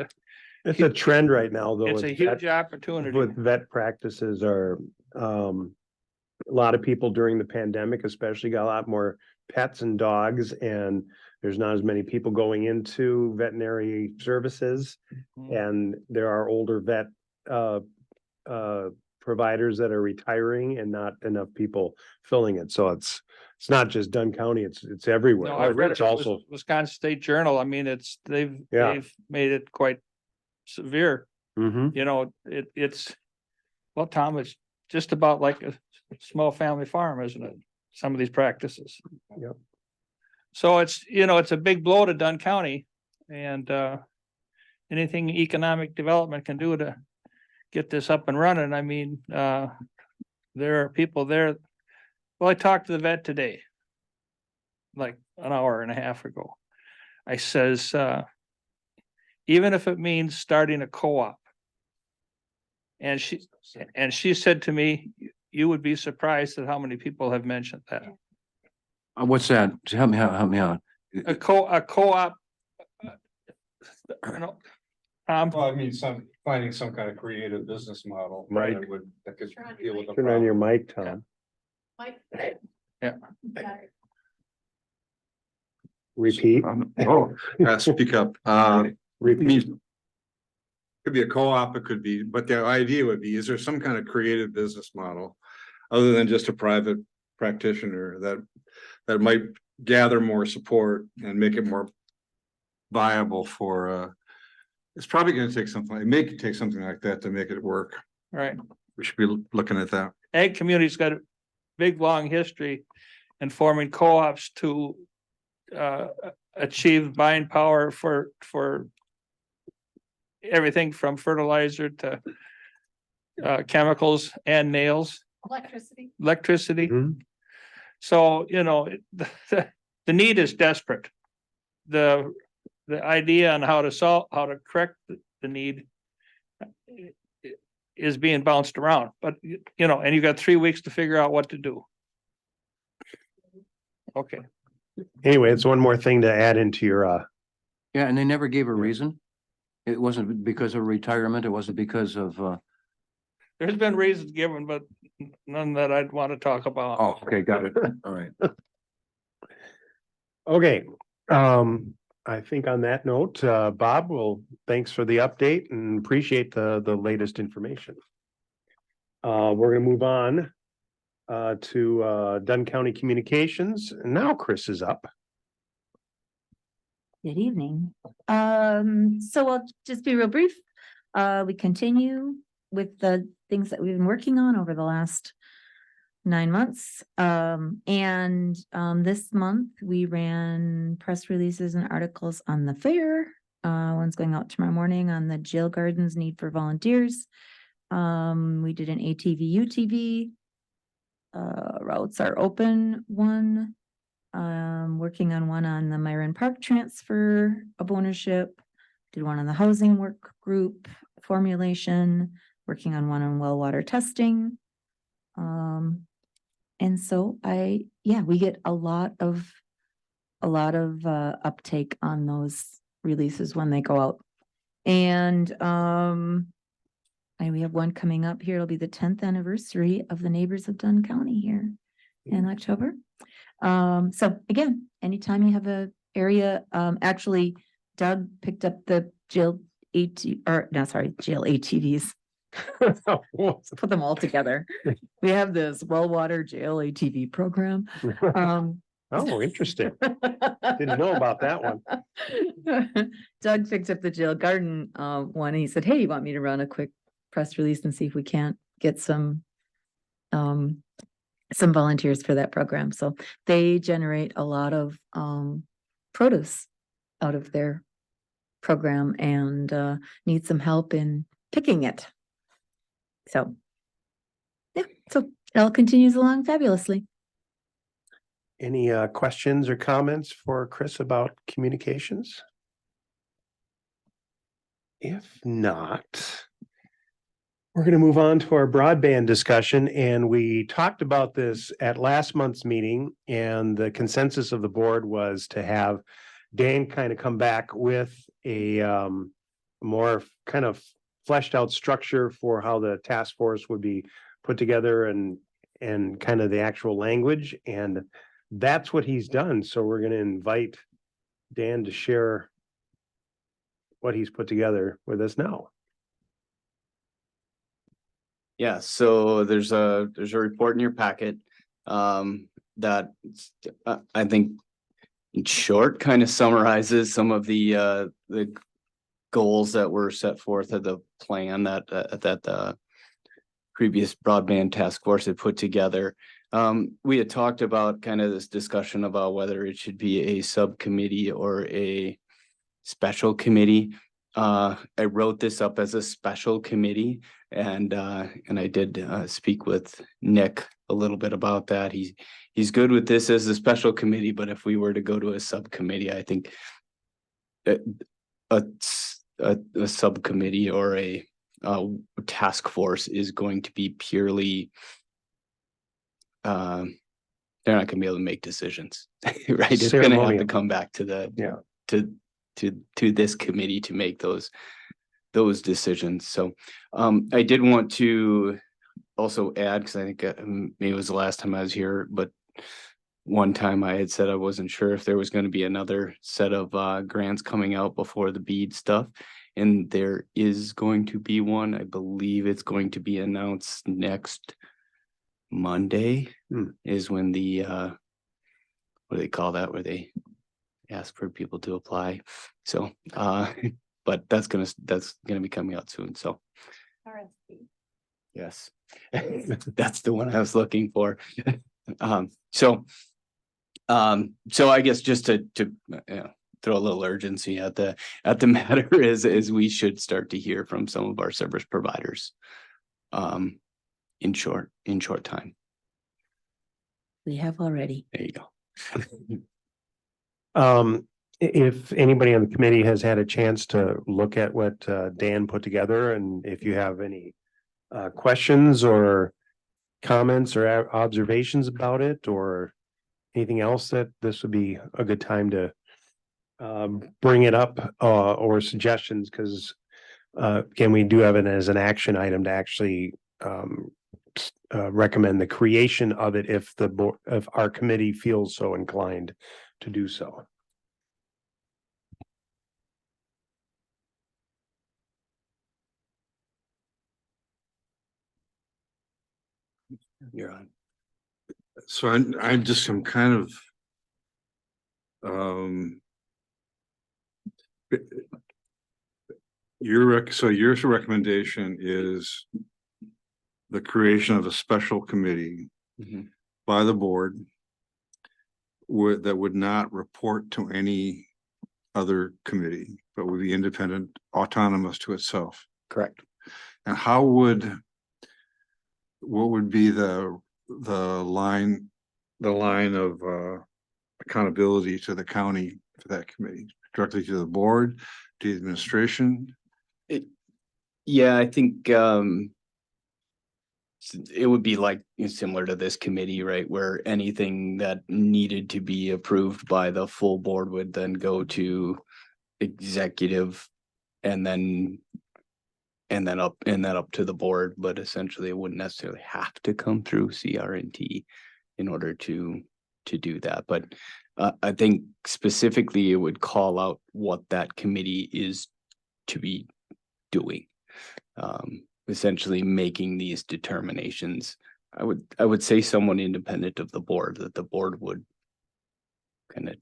It's a trend right now, though. it's a with huge vet- opportunity. With vet practices are, a lot of people during the pandemic especially got a lot more pets and dogs, and there's not as many people going into veterinary services. Mhm. And there are older vet providers that are retiring and not enough people filling it. So it's not just Dunn County, it's everywhere. No, I read it. It's also, Wisconsin State Journal. I mean, Yeah. they've made it quite severe. Mhm. You know, it's, well, Tom, it's just about like a small family farm, isn't it? Some of these practices. Yep. So it's, it's a big blow to Dunn County, and anything economic development can do to get this up and running. I mean, there are people there. Well, I talked to the vet today, like an hour and a half ago. I says, even if it means starting a co-op. And she said to me, you would be surprised at how many people have mentioned that. What's that? Help me out, help me out. A co-op. You know, Well, I mean, finding some kind of creative business model. Right. That could deal with the Turn on your problem. mic, Tom. Yeah. Repeat. Speak up. Repeat. Could be a co-op, it could be, but the idea would be, is there some kind of creative business model? Other than just a private practitioner that might gather more support and make it more viable for, it's probably gonna take something, it may take something like that to make it work. right. We should be looking at that. Ag community's got a big, long history in forming co-ops to achieve buying power for everything from fertilizer to chemicals and nails, electricity. Mhm. So, the need is desperate. The idea on how to correct the need is being bounced around, but and you've got 3 weeks to figure out what to do. Okay. Anyway, it's one more thing to add into your, Yeah, and they never gave a reason. It wasn't because of retirement. It wasn't because of, There's been reasons given, but none that I'd want to talk about. oh, okay, got it. All right. okay. I think on that note, Bob, thanks for the update and appreciate the latest information. We're gonna move on to Dunn County Communications, and now Chris is up. Good evening. So I'll just be real brief. We continue with the things that we've been working on over the last 9 months. This month we ran press releases and articles on the fair. One's going out tomorrow morning on the jail gardens need for volunteers. We did an ATV, UTV. Routes are open one. Working on one on the Myron Park transfer of ownership. Did one on the housing work group formulation, working on one on well water testing. And so we get a lot of uptake on those releases when they go out. And we have one coming up here. It'll be the 10th anniversary of the Neighbors of Dunn County here in October. So again, anytime you have a area, actually Doug picked up the jail ATVs. Put them all together. We have this well water jail ATV program. Oh, interesting. Didn't know about that one. Doug picked up the jail garden one. And he said, hey, you want me to run a quick press release and see if we can't get some volunteers for that program. So they generate a lot of produce out of their program and need some help in picking it. So yeah, so it all continues along fabulously. Any questions or comments for Chris about communications? If not, we're going to move on to our broadband discussion, and we talked about this at last month's meeting, and the consensus of the board was to have Dan kind of come back with a more kind of fleshed out structure for how the task force would be put together and kind of the actual language, and that's what he's done. So we're going to invite Dan to share what he's put together with us now. Yeah, so there's a report in your packet. That I think in short kind of summarizes some of the goals that were set forth of the plan that the previous broadband task force had put together. We had talked about kind of this discussion about whether it should be a subcommittee or a special committee. I wrote this up as a special committee, and I did speak with Nick a little bit about that. He's good with this as a special committee, but if we were to go to a subcommittee, I think a subcommittee or a task force is going to be purely they're not gonna be able to make decisions, right? It's gonna have to Ceremonial. come back to the Yeah. to this committee to make those decisions. So I did want to also add, because I think maybe it was the last time I was here, but one time I had said I wasn't sure if there was going to be another set of grants coming out before the bead stuff. And there is going to be one. I believe it's going to be announced next Monday is when the what do they call that, where they ask for people to apply. So but that's gonna be coming out soon. So yes, that's the one I was looking for. So I guess just to throw a little urgency at the matter is we should start to hear from some of our service providers in short time. We have already. There you go. If anybody on the committee has had a chance to look at what Dan put together, and if you have any questions or comments or observations about it, or anything else, that this would be a good time to bring it up or suggestions, because again, we do have it as an action item to actually recommend the creation of it if the board, if our committee feels so inclined to do so. You're on. So I'm kind of your recommendation is the creation of a special committee Mhm. by the board that would not report to any other committee, but would be independent, autonomous to itself. Correct. And what would be the line of accountability to the county for that committee? Directly to the board, to the administration? Yeah, I think it would be like similar to this committee, right? Where anything that needed to be approved by the full board would then go to executive and then up to the board, but essentially it wouldn't necessarily have to come through CRNT in order to do that. But I think specifically it would call out what that committee is to be doing. Essentially making these determinations. I would say someone independent of the board, that the board would kind of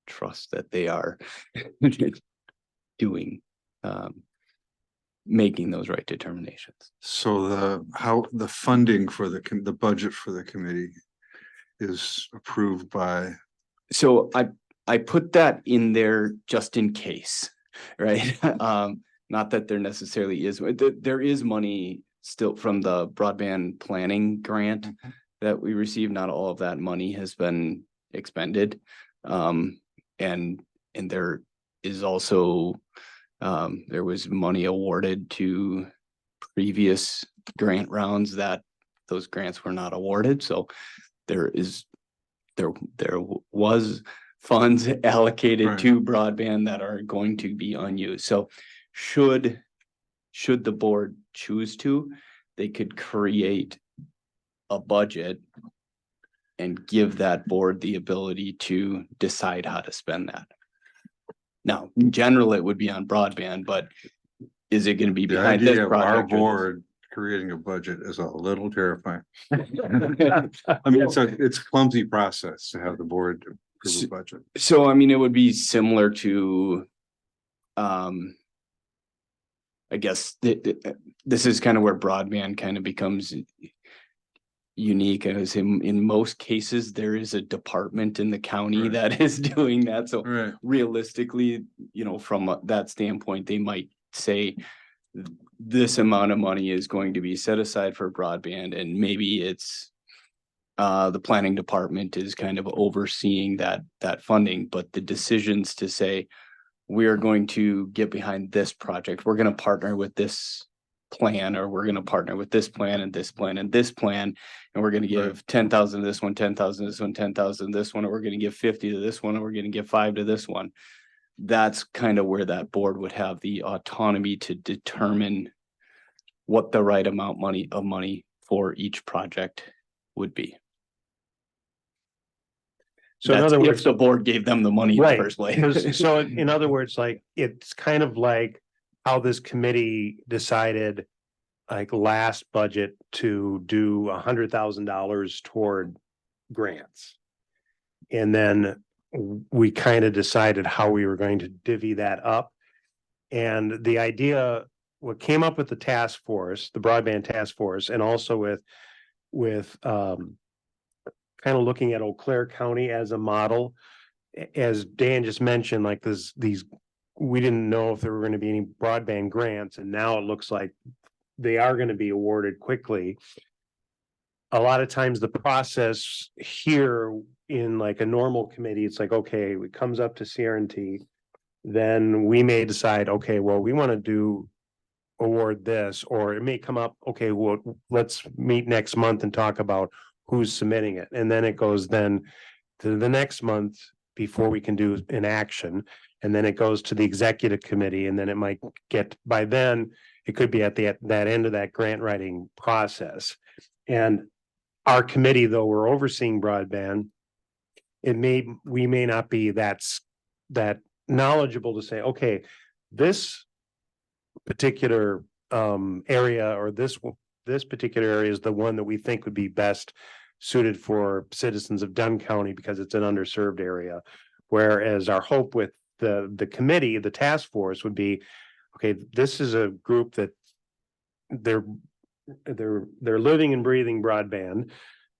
trust that they are doing making those right determinations. So the funding for the budget for the committee is approved by. So I put that in there just in case, right? Not that there necessarily is, there is money still from the broadband planning grant that we received. Not all of that money has been expended. And there is also, there was money awarded to previous grant rounds that those grants were not awarded. So there was funds allocated to broadband that are going to be unused. So should the board choose to, they could create a budget and give that board the ability to decide how to spend that. Now, in general, it would be on broadband, but is it going to be behind this project? Our board creating a budget is a little terrifying. I mean, it's a clumsy process to have the board approve a budget. So, I mean, it would be similar to, I guess this is kind of where broadband kind of becomes unique, as in most cases, there is a department in the county Right. that is doing that. So Right. realistically, from that standpoint, they might say this amount of money is going to be set aside for broadband, and maybe it's the planning department is kind of overseeing that funding, but the decisions to say, we are going to get behind this project, we're going to partner with this plan, or we're going to partner with this plan and this plan and this plan, and we're going to give 10,000 to this one, 10,000 to this one, 10,000 to this one, or we're going to give 50 to this one, and we're going to give 5 to this one. That's kind of where that board would have the autonomy to determine what the right amount of money for each project would be. So in That's other if words, the board gave them the money in the right, first place. 'cause- so in other words, like, it's kind of like how this committee decided like last budget to do $100,000 toward grants. And then we kind of decided how we were going to divvy that up. And the idea, what came up with the task force, the broadband task force, and also with kind of looking at Eau Claire County as a model, as Dan just mentioned, like these, we didn't know if there were going to be any broadband grants, and now it looks like they are going to be awarded quickly. A lot of times the process here in like a normal committee, it's like, okay, it comes up to CRNT, then we may decide, okay, well, we want to award this, or it may come up, okay, well, let's meet next month and talk about who's submitting it. And then it goes then to the next month before we can do an action. And then it goes to the executive committee, and then it might get, by then, it could be at that end of that grant writing process. And our committee, though we're overseeing broadband, we may not be that knowledgeable to say, okay, this particular area, or this particular area is the one that we think would be best suited for citizens of Dunn County because it's an underserved area. Whereas our hope with the committee, the task force, would be, okay, this is a group that they're living and breathing broadband,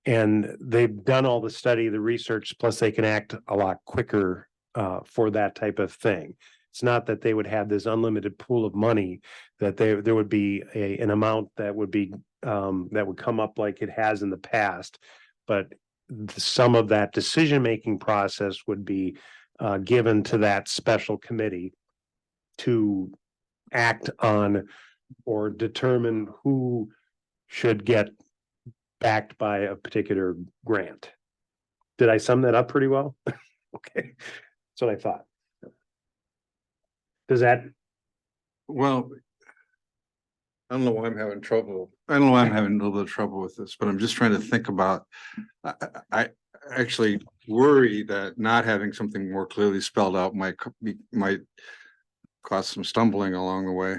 and they've done all the study, the research, plus they can act a lot quicker for that type of thing. It's not that they would have this unlimited pool of money, that there would be an amount that would be that would come up like it has in the past, but some of that decision-making process would be given to that special committee to act on or determine who should get backed by a particular grant. Did I sum that up pretty well? Okay, that's what I thought. Does that? Well, I don't know why I'm having trouble. I don't know why I'm having a little bit of trouble with this, but I'm just trying to think about, I actually worry that not having something more clearly spelled out might cause some stumbling along the way.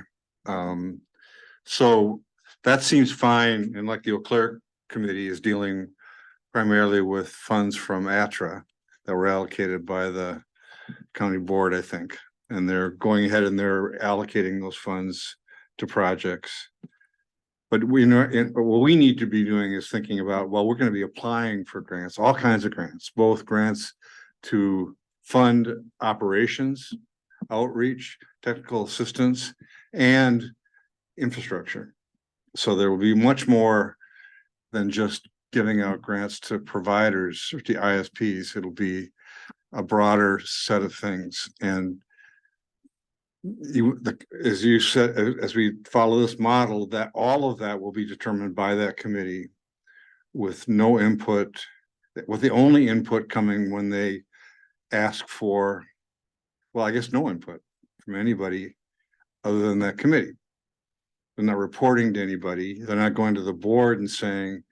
So that seems fine. And like the Eau Claire committee is dealing primarily with funds from ATRA that were allocated by the county board, I think. And they're going ahead and they're allocating those funds to projects. But we know, what we need to be doing is thinking about, well, we're going to be applying for grants, all kinds of grants, both grants to fund operations, outreach, technical assistance, and infrastructure. So there will be much more than just giving out grants to providers or to ISPs. It'll be a broader set of things. And as you said, as we follow this model, that all of that will be determined by that committee with no input, with the only input coming when they ask for, well, I guess no input from anybody other than that committee. They're not reporting to anybody. They're not going to the board and saying,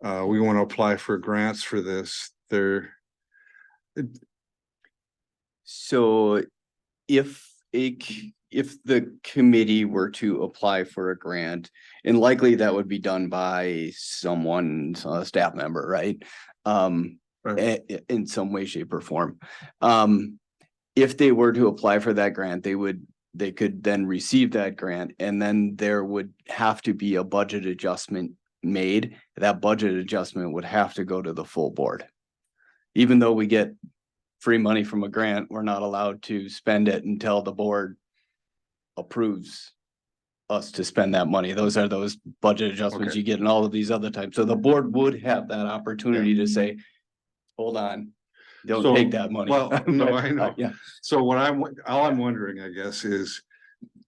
we want to apply for grants for this. So if if the committee were to apply for a grant, and likely that would be done by someone, a staff member, right? In some way, shape or form. If they were to apply for that grant, they could then receive that grant, and then there would have to be a budget adjustment made. That budget adjustment would have to go to the full board. Even though we get free money from a grant, we're not allowed to spend it until the board approves us to spend that money. Those are those budget adjustments Okay. you get in all of these other types. So the board would have that opportunity to say, hold on, don't So, take that money. well, no, I know. Yeah. So all I'm wondering, I guess, is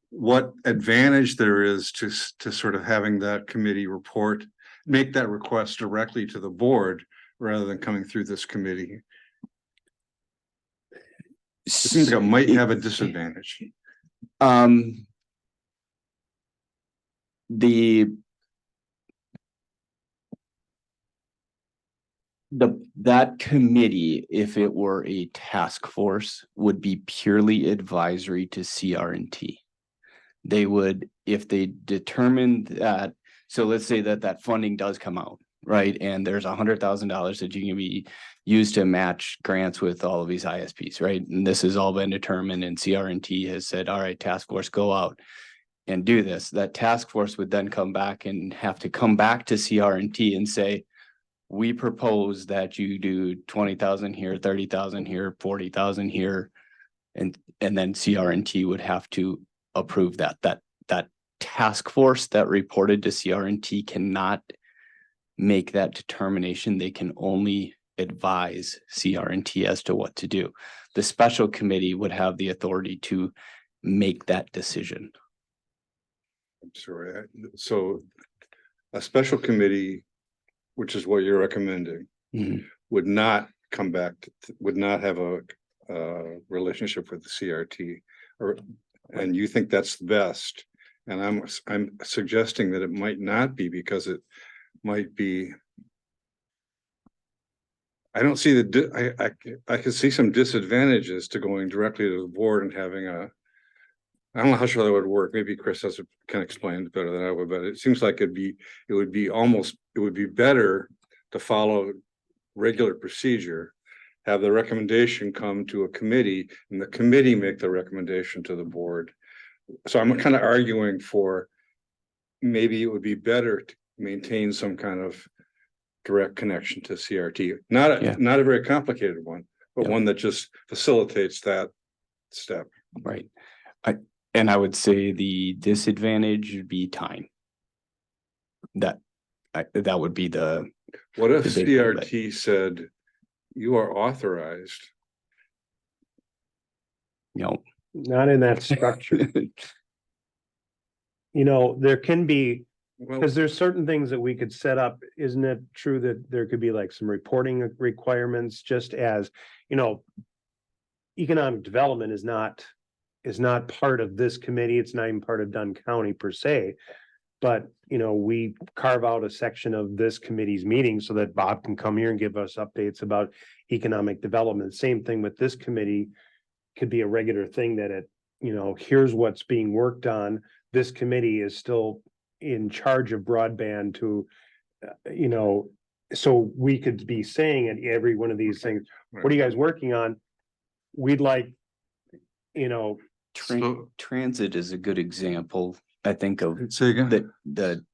what advantage there is to sort of having that committee report, make that request directly to the board rather than coming through this committee. It seems like it might have a disadvantage. That committee, if it were a task force, would be purely advisory to CR&T. They would, if they determined that, so let's say that funding does come out, right? And there's $100,000 that you can be used to match grants with all of these ISPs, right? And this has all been determined, and CR&T has said, all right, task force, go out and do this. That task force would then come back and have to come back to CR&T and say, we propose that you do 20,000 here, 30,000 here, 40,000 here. And then CR&T would have to approve that task force that reported to CR&T cannot make that determination. They can only advise CR&T as to what to do. The special committee would have the authority to make that decision. I'm sorry. So a special committee, which is what you're recommending, would not come back, would not have a relationship with the CRT, and you think that's the best. And I'm suggesting that it might not be, because it might be. I don't see I can see some disadvantages to going directly to the board and having I don't know how sure that would work. Maybe Chris can explain it better than I would, but it seems like it would be better to follow regular procedure, have the recommendation come to a committee, and the committee make the recommendation to the board. So I'm kind of arguing for maybe it would be better to maintain some kind of direct connection to CRT. Not a very complicated one, but one that just facilitates that step. Right. And I would say the disadvantage would be time. That would be the. What if CRT said, you are authorized? No. Not in that structure. There can be, because there's certain things that we could set up. Isn't it true that there could be like some reporting requirements, just as, economic development is not part of this committee. It's not even part of Dunn County per se. But, we carve out a section of this committee's meeting so that Bob can come here and give us updates about economic development. Same thing with this committee. Could be a regular thing that here's what's being worked on. This committee is still in charge of broadband to, so we could be saying at every one of these things, what are you guys working on? We'd like, Transit is a good example, I think, of say again, the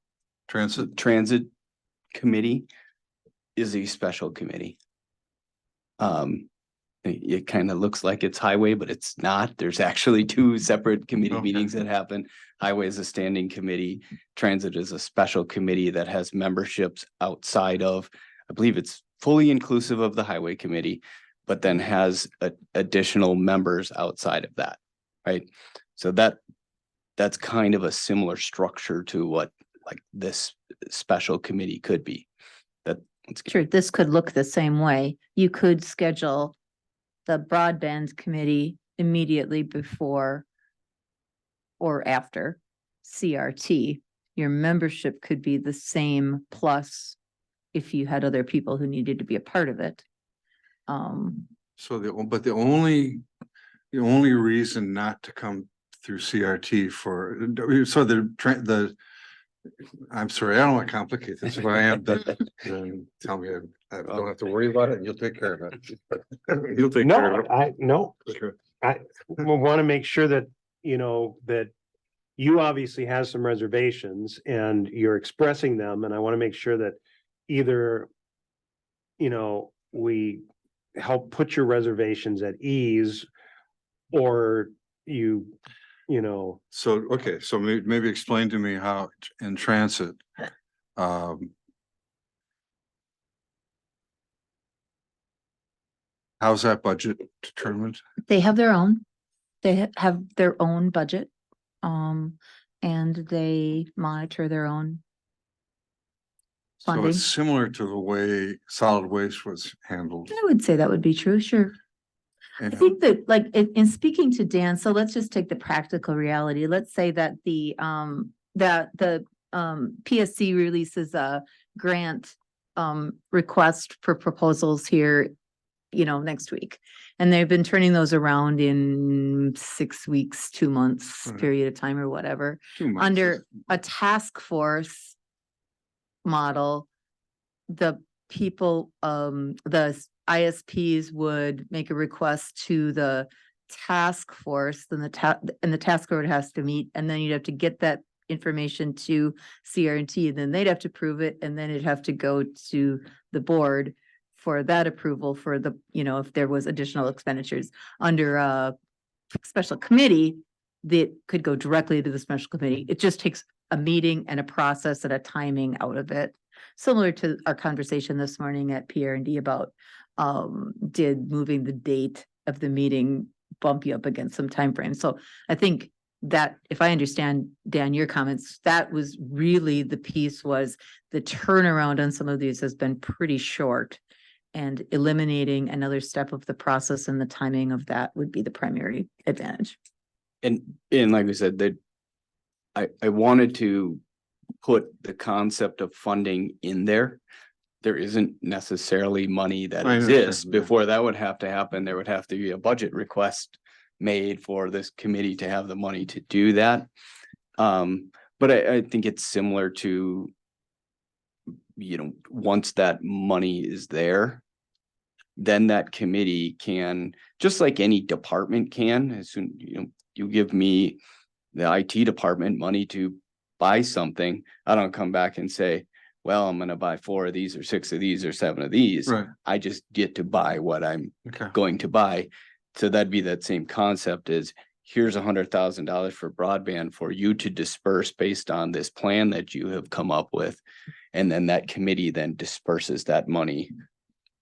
transit committee is a special committee. It kind of looks like it's highway, but it's not. There's actually two separate committee meetings that happen. Highway is a standing committee. Transit is a special committee that has memberships outside of, I believe it's fully inclusive of the highway committee, but then has additional members outside of that, right? So that's kind of a similar structure to what like this special committee could be. Sure, this could look the same way. You could schedule the broadband committee immediately before or after CRT. Your membership could be the same, plus if you had other people who needed to be a part of it. So the only reason not to come through CRT for, so I'm sorry, I don't want to complicate this. If I am, then tell me, I don't have to worry about it and you'll take care of it. You'll take care of it. No, Okay. I want to make sure that, that you obviously have some reservations and you're expressing them, and I want to make sure that either, we help put your reservations at ease, or So, okay, so maybe explain to me how in transit, how's that budget determined? They have their own, have their own budget. And they monitor their own So funding. it's similar to the way solid waste was handled. I would say that would be true, sure. I And think that, like, in speaking to Dan, so let's just take the practical reality. Let's say that the PSC releases a grant request for proposals here, next week. And they've been turning those around in 6 weeks, 2 months Mhm. period of time or whatever. 2 months Under is- a task force model, the people, the ISPs would make a request to the task force, then the task force has to meet, and then you'd have to get that information to CRT, and then they'd have to prove it, and then it'd have to go to the board for that approval for the, if there was additional expenditures under a special committee, that could go directly to the special committee. It just takes a meeting and a process and a timing out of it. Similar to our conversation this morning at PR&D about, did moving the date of the meeting bump you up against some timeframe? So I think that, if I understand, Dan, your comments, that was really the piece, was the turnaround on some of these has been pretty short, and eliminating another step of the process and the timing of that would be the primary advantage. And like we said, that I wanted to put the concept of funding in there. There isn't necessarily money that I understand, exists. yeah. Before that would have to happen, there would have to be a budget request made for this committee to have the money to do that. But I think it's similar to, once that money is there, then that committee can, just like any department can, as soon, you give me the IT department money to buy something, I don't come back and say, well, I'm gonna buy 4 of these or 6 of these or 7 of these. Right, I just get to buy what I'm okay. going to buy. So that'd be that same concept, is here's $100,000 for broadband for you to disperse based on this plan that you have come up with. And then that committee then disperses that money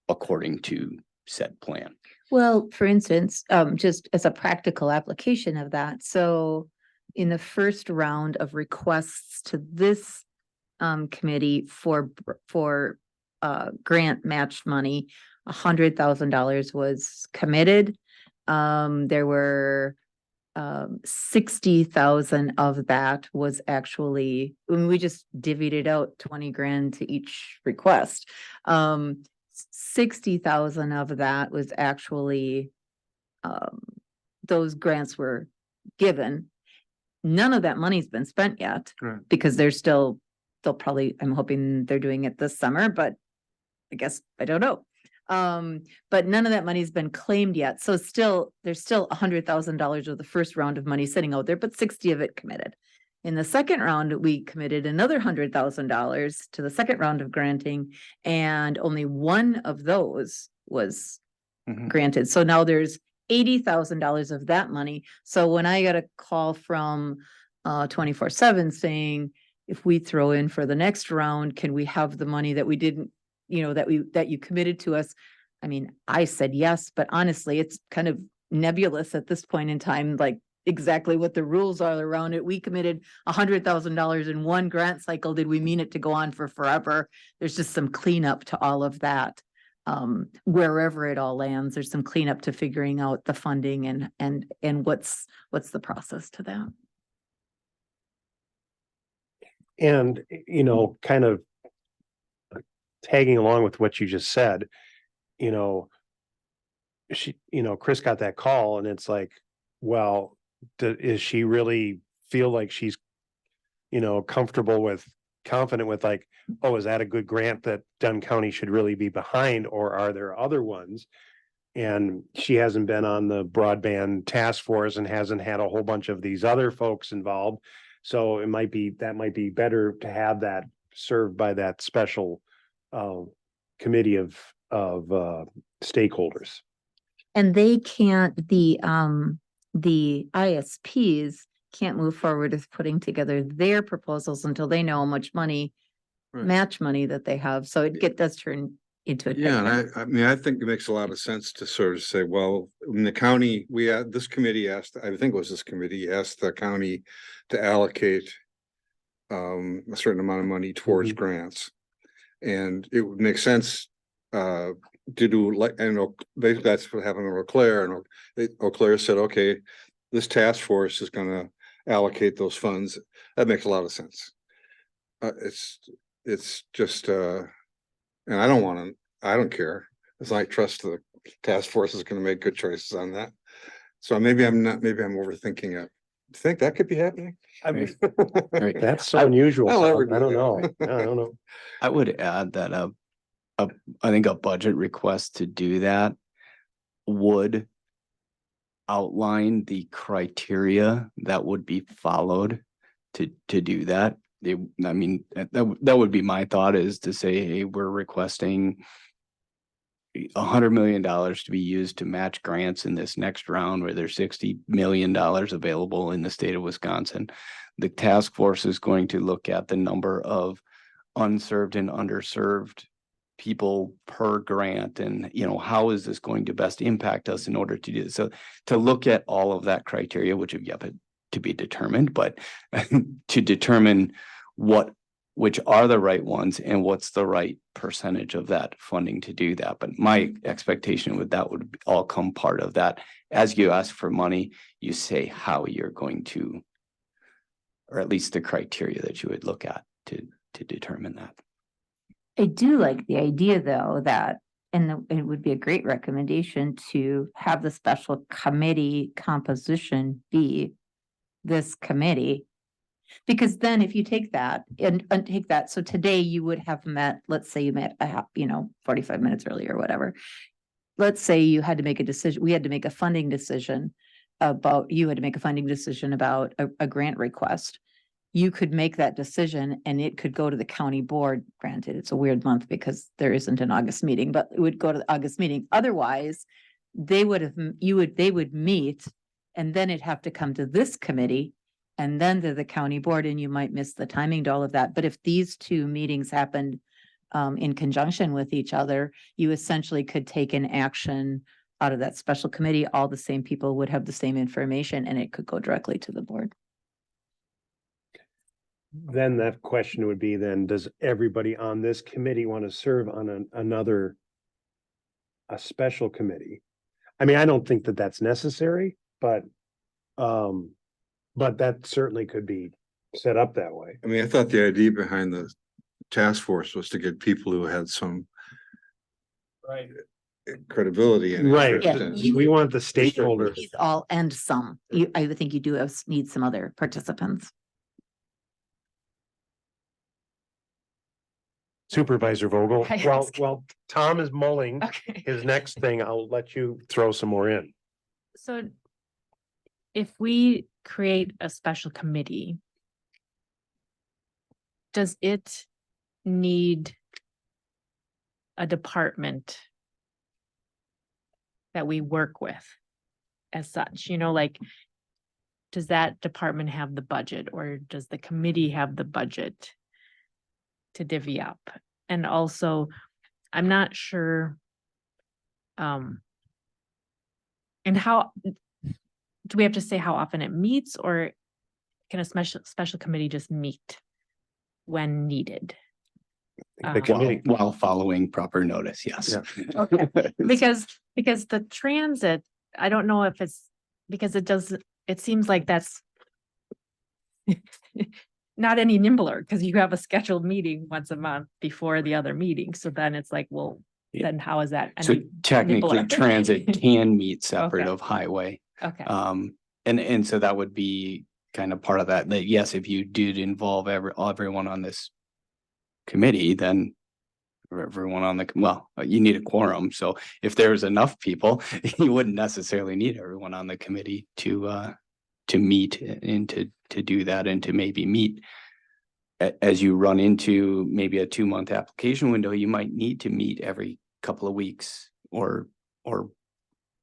according to said plan. Well, for instance, just as a practical application of that, so in the first round of requests to this committee for grant matched money, $100,000 was committed. There were 60,000 of that was actually, when we just divvied it out, 20 grand to each request. 60,000 of that was actually, those grants were given. None of that money's been spent yet, Right. because they'll probably, I'm hoping they're doing it this summer, but I guess, I don't know. But none of that money's been claimed yet. So there's still $100,000 of the first round of money sitting out there, but 60 of it committed. In the second round, we committed another $100,000 to the second round of granting, and only one of those was Mhm. granted. So now there's $80,000 of that money. So when I got a call from 24/7 saying, if we throw in for the next round, can we have the money that we didn't, that you committed to us? I mean, I said yes, but honestly, it's kind of nebulous at this point in time, like exactly what the rules are around it. We committed $100,000 in one grant cycle. Did we mean it to go on for forever? There's just some cleanup to all of that. Wherever it all lands, there's some cleanup to figuring out the funding and what's the process to that. And, kind of tagging along with what you just said, Chris got that call, and it's like, well, is she really feel like she's, comfortable with, confident with like, oh, is that a good grant that Dunn County should really be behind, or are there other ones? And she hasn't been on the broadband task force and hasn't had a whole bunch of these other folks involved. So that might be better to have that served by that special committee of stakeholders. And they can't, the ISPs can't move forward with putting together their proposals until they know how much money, Right. match money that they have. So does turn into a. Yeah, picnic. and I mean, I think it makes a lot of sense to sort of say, well, in the county, this committee asked, I think it was this committee asked the county to allocate a certain amount of money towards grants. And it would make sense to do like, and basically that's what happened with Eau Claire, and Eau Claire said, okay, this task force is gonna allocate those funds. That makes a lot of sense. It's just, and I don't care. As I trust the task force is gonna make good choices on that. So maybe I'm overthinking it. Think that could be happening? I mean, Right. that's so unusual. I'll never Tom. I do don't know. that. I don't know. I would add that I think a budget request to do that would outline the criteria that would be followed to do that. I mean, that would be my thought, is to say, hey, we're requesting $100 million to be used to match grants in this next round, where there's $60 million available in the state of Wisconsin. The task force is going to look at the number of unserved and underserved people per grant, and how is this going to best impact us in order to do this. So to look at all of that criteria, which have yet to be determined, but to determine which are the right ones and what's the right percentage of that funding to do that. But my expectation with that would all come part of that. As you ask for money, you say how you're going to, or at least the criteria that you would look at to determine that. I do like the idea, though, that, and it would be a great recommendation to have the special committee composition be this committee. Because then if you take that and take that, so today you would have met, let's say you met 45 minutes early or whatever. Let's say you had to make a decision, we had to make a funding decision about a grant request. You could make that decision and it could go to the county board. Granted, it's a weird month because there isn't an August meeting, but it would go to the August meeting. Otherwise, they would meet, and then it'd have to come to this committee and then to the county board, and you might miss the timing to all of that. But if these two meetings happened in conjunction with each other, you essentially could take an action out of that special committee. All the same people would have the same information and it could go directly to the board. Then that question would be, then does everybody on this committee want to serve on a special committee? I mean, I don't think that that's necessary, but that certainly could be set up that way. I mean, I thought the idea behind the task force was to get people who had some credibility and Right. interest Yeah, in- you- We want the stakeholders. These all and some. I would think you do need some other participants. Supervisor Vogel. I Well, ask- Tom is mulling Okay. his next thing. I'll let you throw some more in. So if we create a special committee, does it need a department that we work with as such, like, does that department have the budget, or does the committee have the budget to divvy up? And also, I'm not sure, and how, do we have to say how often it meets, or can a special committee just meet when needed? The committee. While following proper notice, yes. Yeah. Because the transit, I don't know if it's, because it seems like that's not any nimbler, because you have a scheduled meeting once a month before the other meeting. So then it's like, well, Yeah. then how is that? So any technically, nimbler? transit can meet separate Okay. of highway. Okay, And so that would be kind of part of that, that yes, if you did involve everyone on this committee, then everyone on the, well, you need a quorum. So if there's enough people, you wouldn't necessarily need everyone on the committee to meet and to do that and to maybe meet. As you run into maybe a 2-month application window, you might need to meet every couple of weeks or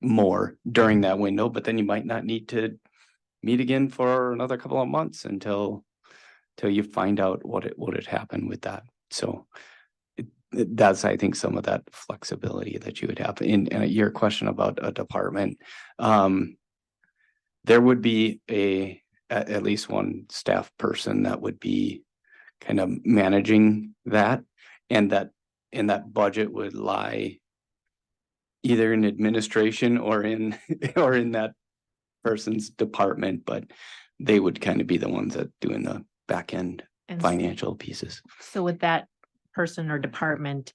more during that window, but then you might not need to meet again for another couple of months until you find out what had happened with that. So that's, I think, some of that flexibility that you would have in your question about a department. There would be at least one staff person that would be kind of managing that, and that budget would lie either in administration or in that person's department, but they would kind of be the ones that doing the back end And financial pieces. so would that person or department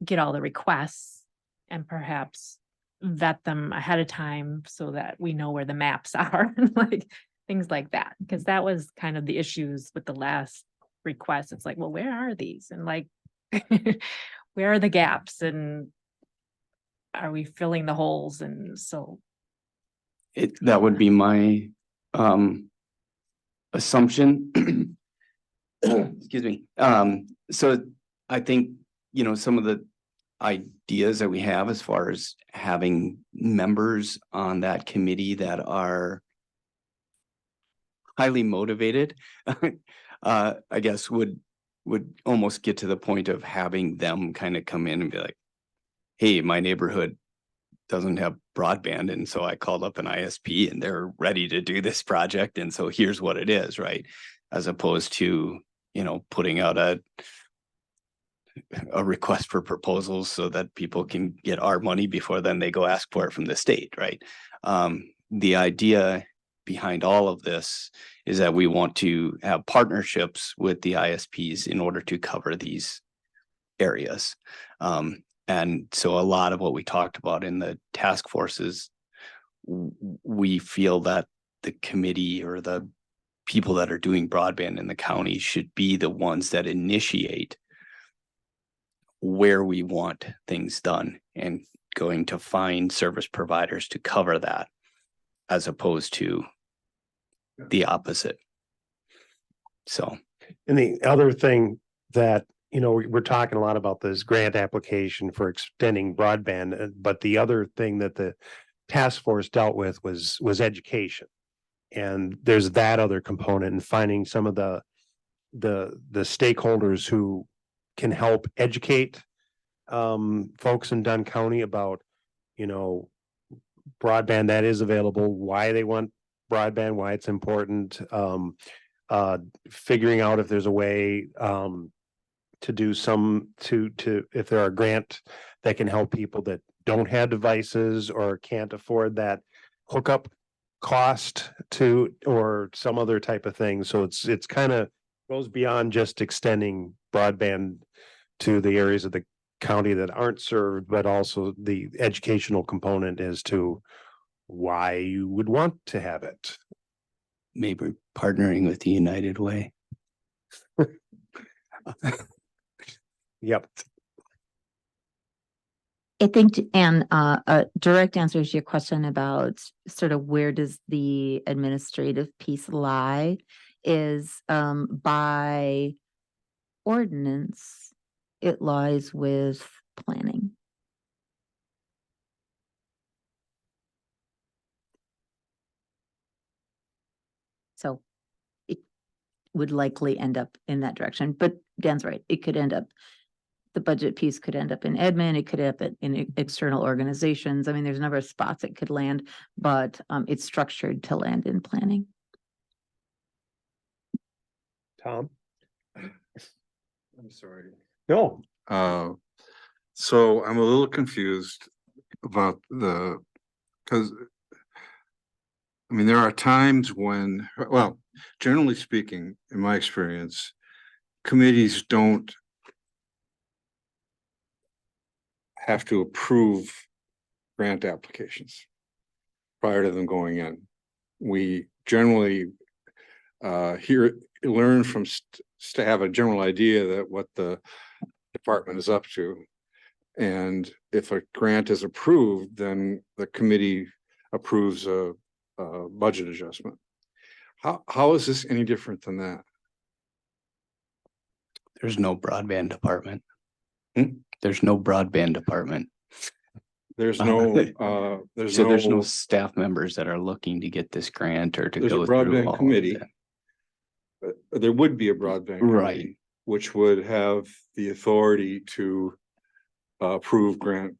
get all the requests and perhaps vet them ahead of time so that we know where the maps are, like things like that? Because that was kind of the issues with the last request. It's like, well, where are these? And like, where are the gaps? And are we filling the holes? And so That would be my assumption. Excuse me. So I think, some of the ideas that we have as far as having members on that committee that are highly motivated, I guess would almost get to the point of having them kind of come in and be like, hey, my neighborhood doesn't have broadband, and so I called up an ISP and they're ready to do this project, and so here's what it is, right? As opposed to, putting out a request for proposals so that people can get our money before then they go ask for it from the state, right? The idea behind all of this is that we want to have partnerships with the ISPs in order to cover these areas. And so a lot of what we talked about in the task forces, we feel that the committee or the people that are doing broadband in the county should be the ones that initiate where we want things done and going to find service providers to cover that, as opposed to the opposite. So. And the other thing that, we're talking a lot about this grant application for extending broadband, but the other thing that the task force dealt with was education. And there's that other component, and finding some of the stakeholders who can help educate folks in Dunn County about, broadband that is available, why they want broadband, why it's important, figuring out if there's a way to do if there are a grant that can help people that don't have devices or can't afford that hookup cost or some other type of thing. So it's kind of goes beyond just extending broadband to the areas of the county that aren't served, but also the educational component as to why you would want to have it. Maybe partnering with the United Way. Yep. I think, and a direct answer to your question about sort of where does the administrative piece lie is by ordinance, it lies with planning. So it would likely end up in that direction, but Dan's right. It could end up, the budget piece could end up in admin. It could end up in external organizations. I mean, there's a number of spots it could land, but it's structured to land in planning. Tom? I'm sorry. No. So I'm a little confused about because I mean, there are times when, well, generally speaking, in my experience, committees don't have to approve grant applications. prior to them going in. We generally learn from to have a general idea that what the department is up to. And if a grant is approved, then the committee approves a budget adjustment. How is this any different than that? There's no broadband department. Hmm? There's no broadband department. There's no, So there's no staff members that are looking to get this grant or to there's a go through all broadband of committee. that. There would be a broadband Right. committee, which would have the authority to approve grant.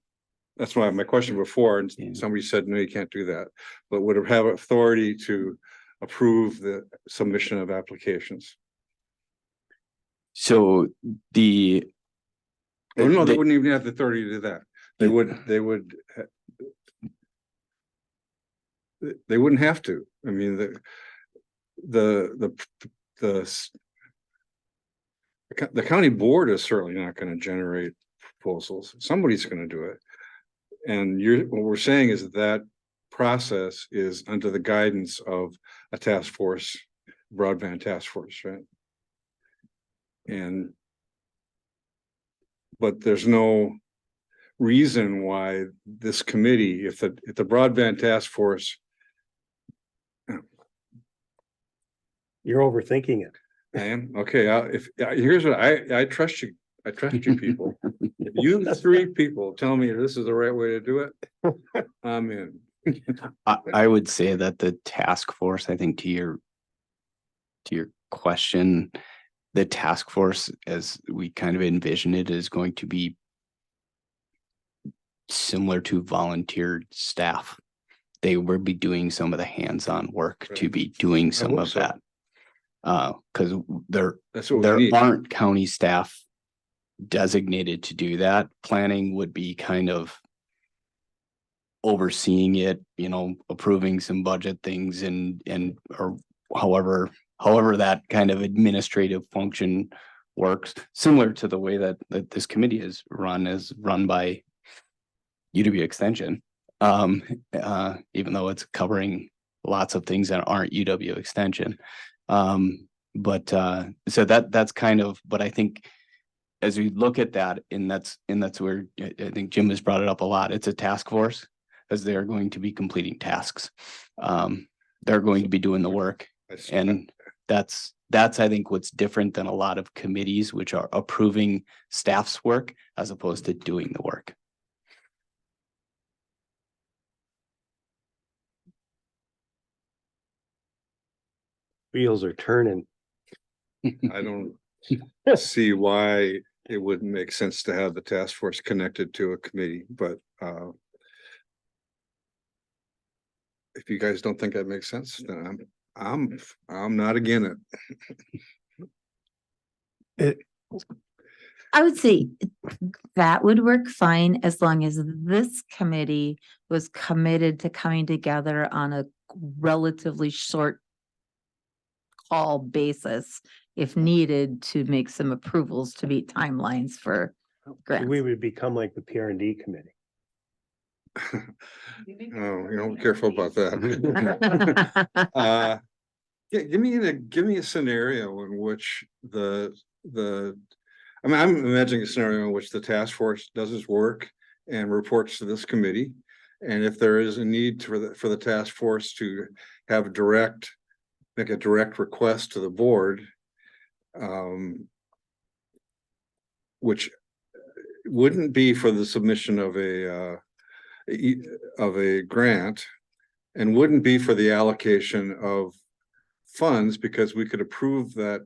That's why my question before, and Yeah. somebody said, no, you can't do that, but would have authority to approve the submission of applications. So the. Oh, no, they they- wouldn't even have the authority to do that. They wouldn't have to. I mean, the county board is certainly not going to generate proposals. Somebody's going to do it. And what we're saying is that process is under the guidance of a task force, broadband task force, right? But there's no reason why this committee, if the broadband task force. You're overthinking it. I am, okay, here's what I trust you. I trust you people. If you three people tell me this is the right way to do it, I'm in. I would say that the task force, I think to your question, the task force, as we kind of envision it, is going to be similar to volunteer staff. They will be doing some of the hands-on work to Right. be doing some hope of so. that. Because That's what we there need. aren't county staff designated to do that. Planning would be kind of overseeing it, approving some budget things and or however that kind of administrative function works, similar to the way that this committee is run by UW Extension. Even though it's covering lots of things that aren't UW Extension. But so that's kind of, but I think as we look at that, and that's where I think Jim has brought it up a lot. It's a task force, as they're going to be completing tasks. They're going to be doing the work, and that's I think what's different than a lot of committees, which are approving staff's work as opposed to doing the work. Wheels are turning. I don't see why it wouldn't make sense to have the task force connected to a committee, but if you guys don't think that makes sense, then I'm not against it. I would say that would work fine as long as this committee was committed to coming together on a relatively short call basis if needed to make some approvals to meet timelines for grants. We would become like the PR&D committee. Oh, careful about that. Give me a scenario in which I'm imagining a scenario in which the task force does its work and reports to this committee. And if there is a need for the task force to have make a direct request to the board, which wouldn't be for the submission of a grant, and wouldn't be for the allocation of funds, because we could approve that,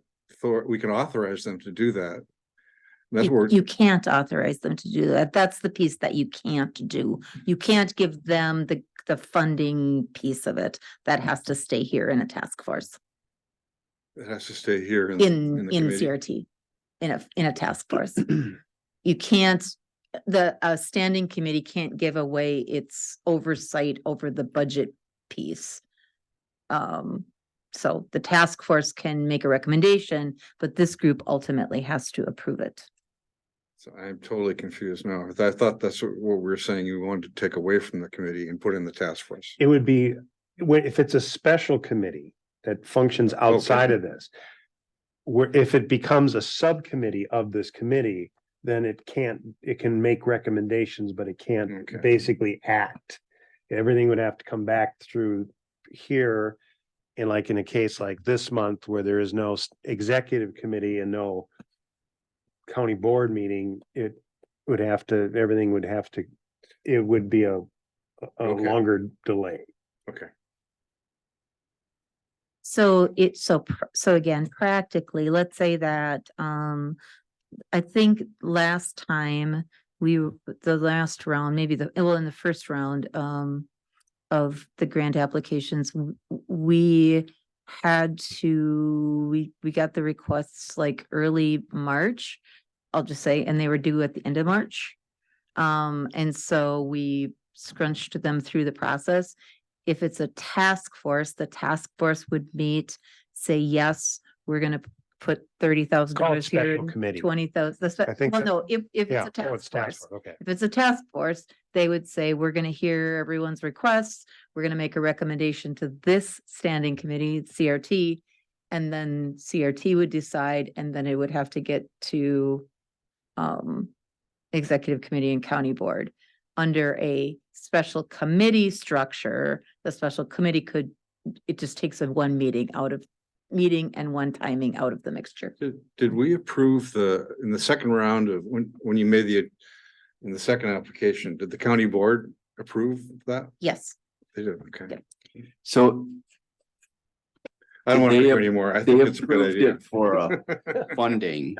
we can authorize them to do that. That's where You can't authorize them to do that. That's the piece that you can't do. You can't give them the funding piece of it. That has to stay here in a task force, it has to stay here in in the committee. CRT, in a task force. You can't, a standing committee can't give away its oversight over the budget piece. So the task force can make a recommendation, but this group ultimately has to approve it. So I'm totally confused now. I thought that's what we were saying. You wanted to take away from the committee and put in the task force. It would be, if it's a special committee that functions outside of this. Where if it becomes a subcommittee of this committee, then it can make recommendations, but it can't Okay. basically act. Everything would have to come back through here. And like in a case like this month where there is no executive committee and no county board meeting, it would have to, everything would have to, it would be a Okay. longer delay. Okay. So so again, practically, let's say that, I think last time the last round, maybe in the first round, of the grant applications, we had to, we got the requests like early March, I'll just say, and they were due at the end of March. And so we scrunched them through the process. If it's a task force, the task force would meet, say, yes, we're gonna put $30,000 Call it here, special and committee. 20,000. I think Well, that- no, if it's Yeah, a task force. okay. If it's a task force, they would say, we're gonna hear everyone's requests. We're gonna make a recommendation to this standing committee, CRT. And then CRT would decide, and then it would have to get to executive committee and county board. Under a special committee structure, the special committee it just takes one meeting and one timing out of the mixture. Did we approve in the second round of when you made in the second application, did the county board approve that? Yes. They did, okay. Yep. So I don't want to They hear ap- anymore. I they think it's a good approved idea. it for funding.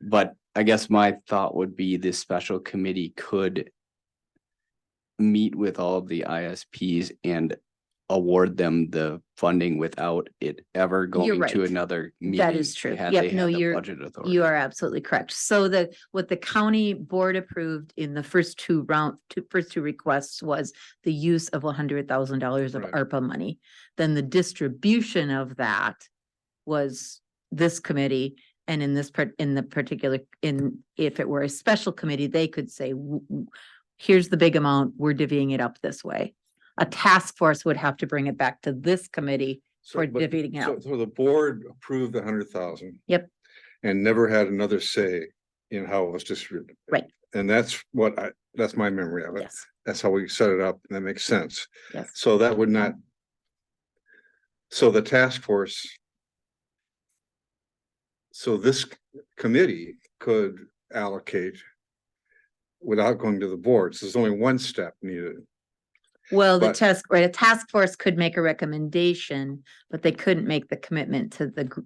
But I guess my thought would be this special committee could meet with all of the ISPs and award them the funding without it ever going to right. another meeting. That is true. Had Yep, they no, had the you're- budget authority. You are absolutely correct. So what the county board approved in the first two requests was the use of $100,000 of Right. ARPA money. Then the distribution of that was this committee. And in if it were a special committee, they could say, here's the big amount, we're divvying it up this way. A task force would have to bring it back to this committee for but- divvying so- out. So the board approved the 100,000. Yep. And never had another say in how it was distributed. Right. And that's that's my memory of it. Yes, That's how we set it up, and that makes sense. yes. So that would not. So the task force. So this committee could allocate. Without going to the boards, there's only one step needed. Well, a But- task force could make a recommendation, but they couldn't make the commitment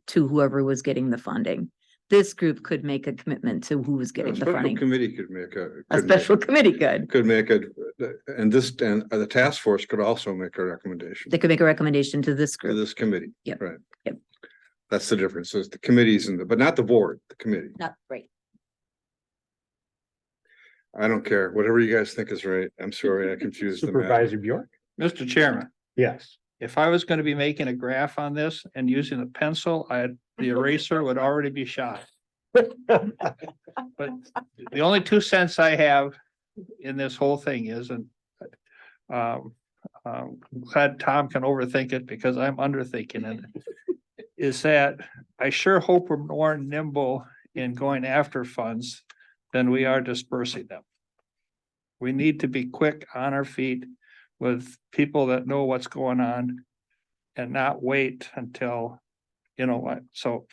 to whoever was getting the funding. This group could make a commitment to who was A getting the special funding. committee could make A special committee could. Could make and the task force could also make a recommendation They could make a recommendation to this to group. this committee. Yep. Right. Yep. That's the difference. So it's the committees but not the board, the committee. Not right. I don't care. Whatever you guys think is right. I'm sorry, I confused the matter. Supervisor Bjork? Mr. Chairman, Yes. if I was gonna be making a graph on this and using a pencil, the eraser would already be shot. But the only 2 cents I have in this whole thing is, and glad Tom can overthink it because I'm underthinking it, is that I sure hope we're more nimble in going after funds than we are dispersing them. We need to be quick on our feet with people that know what's going on and not wait until, you know what, so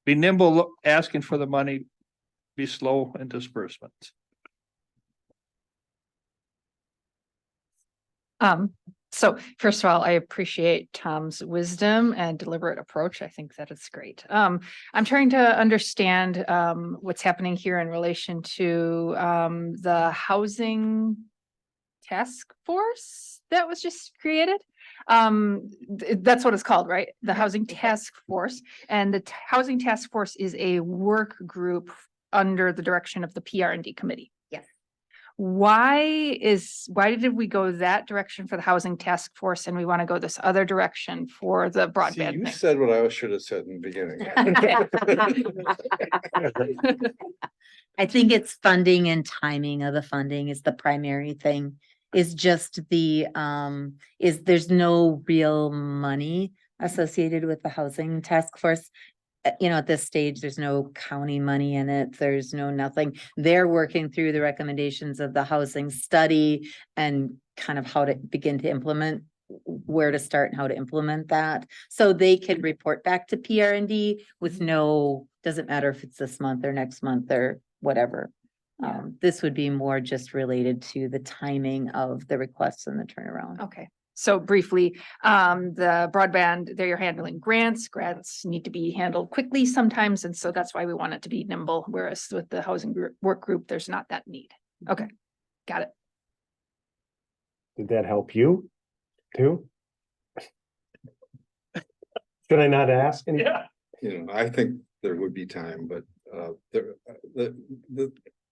be nimble, asking for the money, be slow in disbursement. So first of all, I appreciate Tom's wisdom and deliberate approach. I think that is great. I'm trying to understand what's happening here in relation to the housing task force that was just created. That's what it's called, right? The Housing Task Force. And the Housing Task Force is a work group under the direction of the PRND committee. Yes. why did we go that direction for the housing task force and we want to go this other direction for the See, broadband you thing? said what I should have said in the beginning. I think it's funding and timing of the funding is the primary thing. Is just there's no real money associated with the housing task force. You know, at this stage, there's no county money in it. There's no nothing. They're working through the recommendations of the housing study and kind of how to begin to implement, where to start and how to implement that. So they can report back to PRND with no, doesn't matter if it's this month or next month or whatever. Yeah. This would be more just related to the timing of the requests and the turnaround. Okay, so briefly, the broadband, they're handling grants. Grants need to be handled quickly sometimes, and so that's why we want it to be nimble, whereas with the housing work group, there's not that need. Okay, got it. Did that help you too? Should I not ask any? Yeah. You know, I think there would be time, but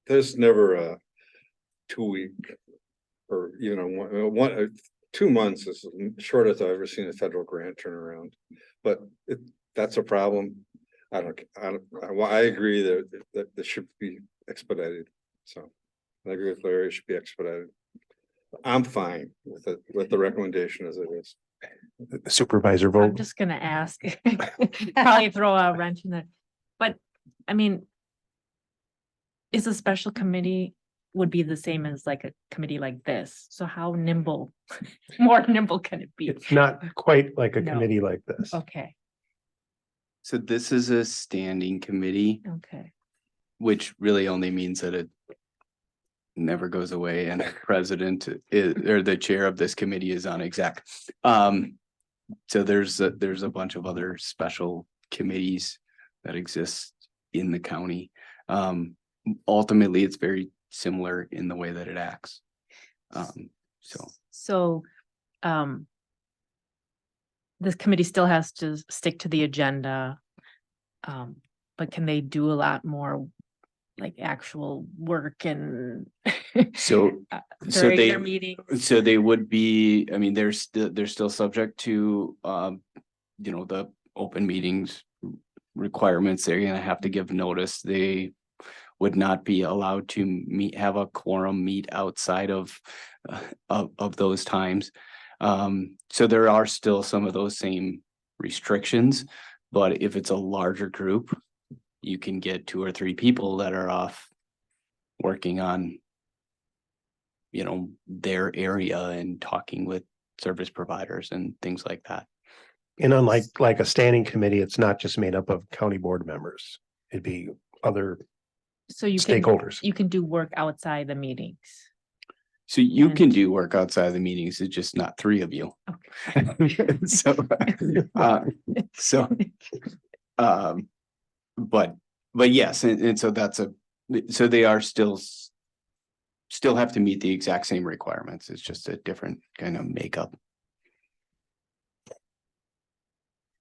there's never a 2 week or even one 2 months is the shortest I've ever seen a federal grant turnaround. But that's a problem. I agree that this should be expedited. So I agree with Larry, it should be expedited. I'm fine with it, with the recommendation as it is. Supervisor I'm vote. just gonna ask, probably throw a wrench in there, but I mean. Is a special committee would be the same as like a committee like this, so how nimble, more nimble can it be? It's not quite like a No. committee like this. Okay, So this is a standing committee, okay. which really only means that it never goes away and the president is, or the chair of this committee is on exec. So there's a bunch of other special committees that exist in the county. Ultimately, it's very similar in the way that it acts. So, this committee still has to stick to the agenda. But can they do a lot more like actual work and So, so during they, their meetings? so they would be, I mean, they're still subject to, the open meetings requirements. They're gonna have to give notice. They would not be allowed to have a quorum meet outside of those times. So there are still some of those same restrictions, but if it's a larger group, you can get 2 or 3 people that are off working on, their area and talking with service providers and things like that. And unlike like a standing committee, it's not just made up of county board members. It'd be other So you can, stakeholders. you can do work outside the meetings. So you And- can do work outside of the meetings, it's just not 3 of you. Okay. But yes, and so so they are still have to meet the exact same requirements. It's just a different kind of makeup.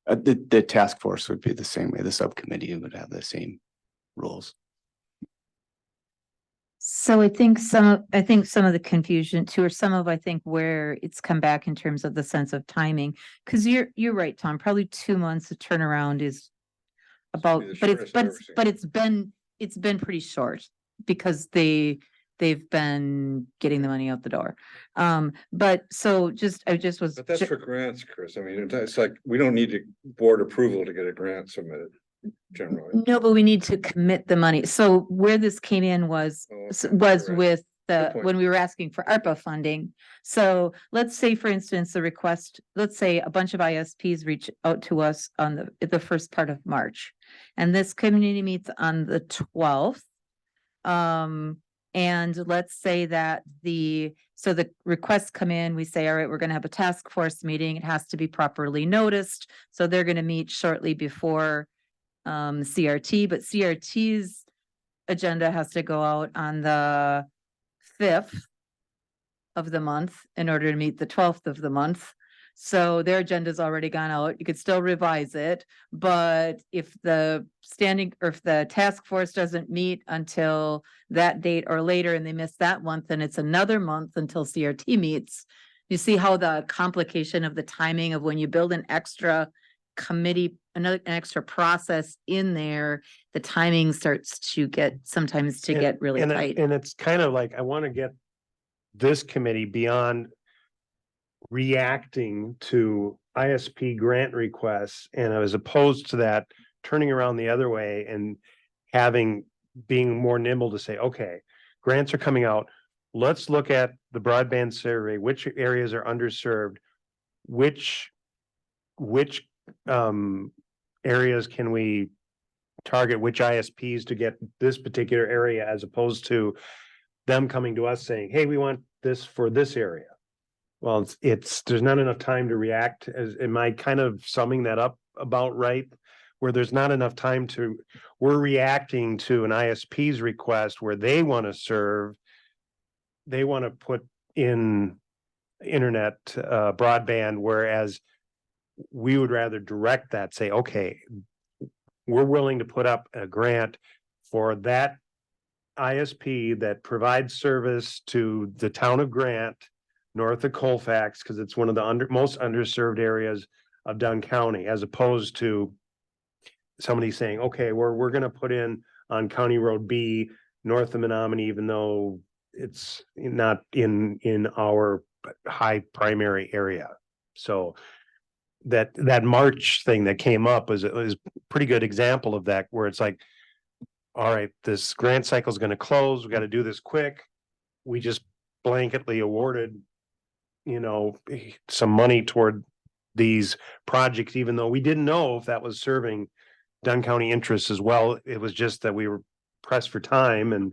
The task force would be the same way. The subcommittee would have the same rules. So I think some of the confusion too, or I think where it's come back in terms of the sense of timing, because you're right, Tom, probably 2 months of turnaround is about, the but shortest I've ever seen. it's been pretty short because they've been getting the money out the door. But so I just was. But that's for grants, Chris. I mean, it's like, we don't need board approval to get a grant submitted generally. No, but we need to commit the money. So where this came in was Oh, s- okay, was you're right. with Good point. when we were asking for ARPA funding. So let's say, for instance, let's say a bunch of ISPs reach out to us on the first part of March. And this community meets on the 12th. And let's say that the requests come in, we say, all right, we're gonna have a task force meeting. It has to be properly noticed. So they're gonna meet shortly before CRT, but CRT's agenda has to go out on the 5th of the month in order to meet the 12th of the month. So their agenda's already gone out. You could still revise it. But if the standing, or if the task force doesn't meet until that date or later and they miss that month, then it's another month until CRT meets. You see how the complication of the timing of when you build an extra committee, an extra process in there, the timing starts to get, sometimes to get really tight. And it's kind of like, I want to get this committee beyond reacting to ISP grant requests, and as opposed to that, turning around the other way and being more nimble to say, okay, grants are coming out. Let's look at the broadband survey, which areas are underserved, which areas can we target, which ISPs to get this particular area, as opposed to them coming to us saying, hey, we want this for this area. Well, there's not enough time to react. Am I kind of summing that up about right? Where there's not enough time we're reacting to an ISP's request where they want to serve, they want to put in internet broadband, whereas we would rather direct that, say, okay, we're willing to put up a grant for that ISP that provides service to the town of Grant, north of Colfax, because it's one of the most underserved areas of Dunn County, as opposed to somebody saying, okay, we're going to put in on County Road B, north of Menominee, even though it's not in our high primary area. So that March thing that came up was a pretty good example of that, where it's like, all right, this grant cycle is going to close. We got to do this quick. We just blanketly awarded, some money toward these projects, even though we didn't know if that was serving Dunn County interests as well. It was just that we were pressed for time and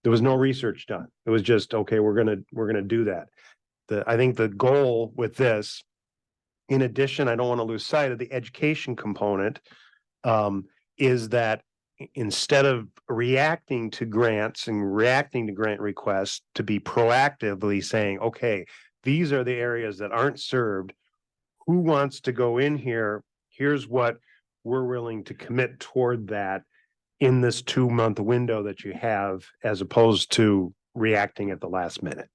there was no research done. It was just, okay, we're gonna do that. I think the goal with this, in addition, I don't want to lose sight of the education component, is that instead of reacting to grants and reacting to grant requests, to be proactively saying, okay, these are the areas that aren't served. Who wants to go in here? Here's what we're willing to commit toward that in this 2-month window that you have, as opposed to reacting at the last minute.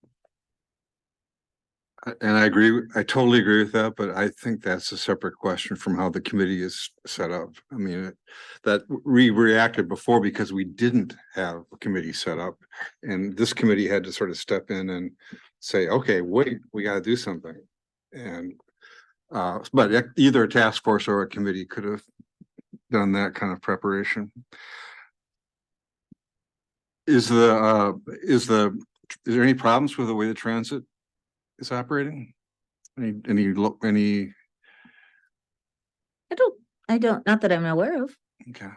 And I totally agree with that, but I think that's a separate question from how the committee is set up. I mean, that we reacted before because we didn't have a committee set up. And this committee had to sort of step in and say, okay, wait, we got to do something. And, but either a task force or a committee could have done that kind of preparation. Is there any problems with the way the transit is operating? Any? I don't, not that I'm aware of. Okay.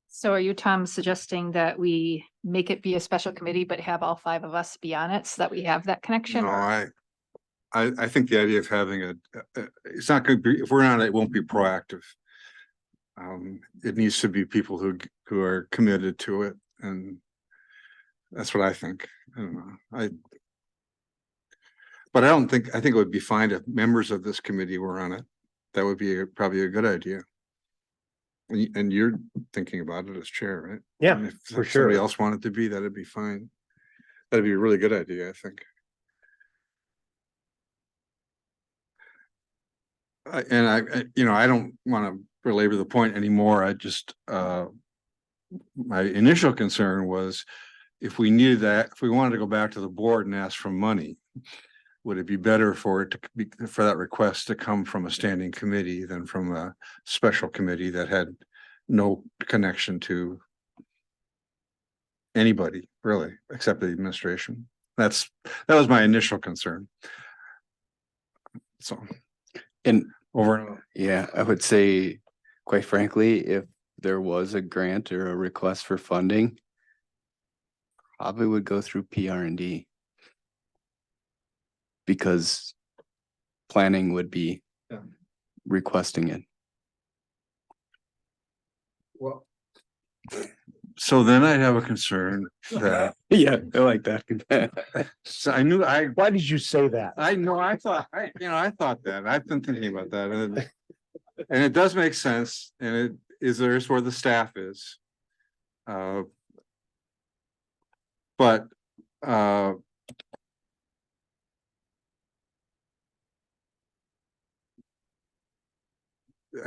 So are you, Tom, suggesting that we make it be a special committee, but have all 5 of us be on it so that we have that connection? No, I think the idea of having it's not going to be, if we're on it, it won't be proactive. It needs to be people who are committed to it, and that's what I think. I don't know. But I think it would be fine if members of this committee were on it. That would be probably a good idea. And you're thinking about it as chair, right? Yeah, and if for somebody sure. else wanted to be, that'd be fine. That'd be a really good idea, I think. I don't want to belabor the point anymore. I just, my initial concern was if we needed that, if we wanted to go back to the board and ask for money, would it be better for that request to come from a standing committee than from a special committee that had no connection to anybody really, except the administration? That was my initial concern. So. And over and over. yeah, I would say, quite frankly, if there was a grant or a request for funding, probably would go through PR&D, because planning would be requesting it. Well, So then I have a concern that, Yeah, I like that. so Why did you say that? I know, I thought that, I've been thinking about that, and it does make sense, and it is, there's where the staff is. But, I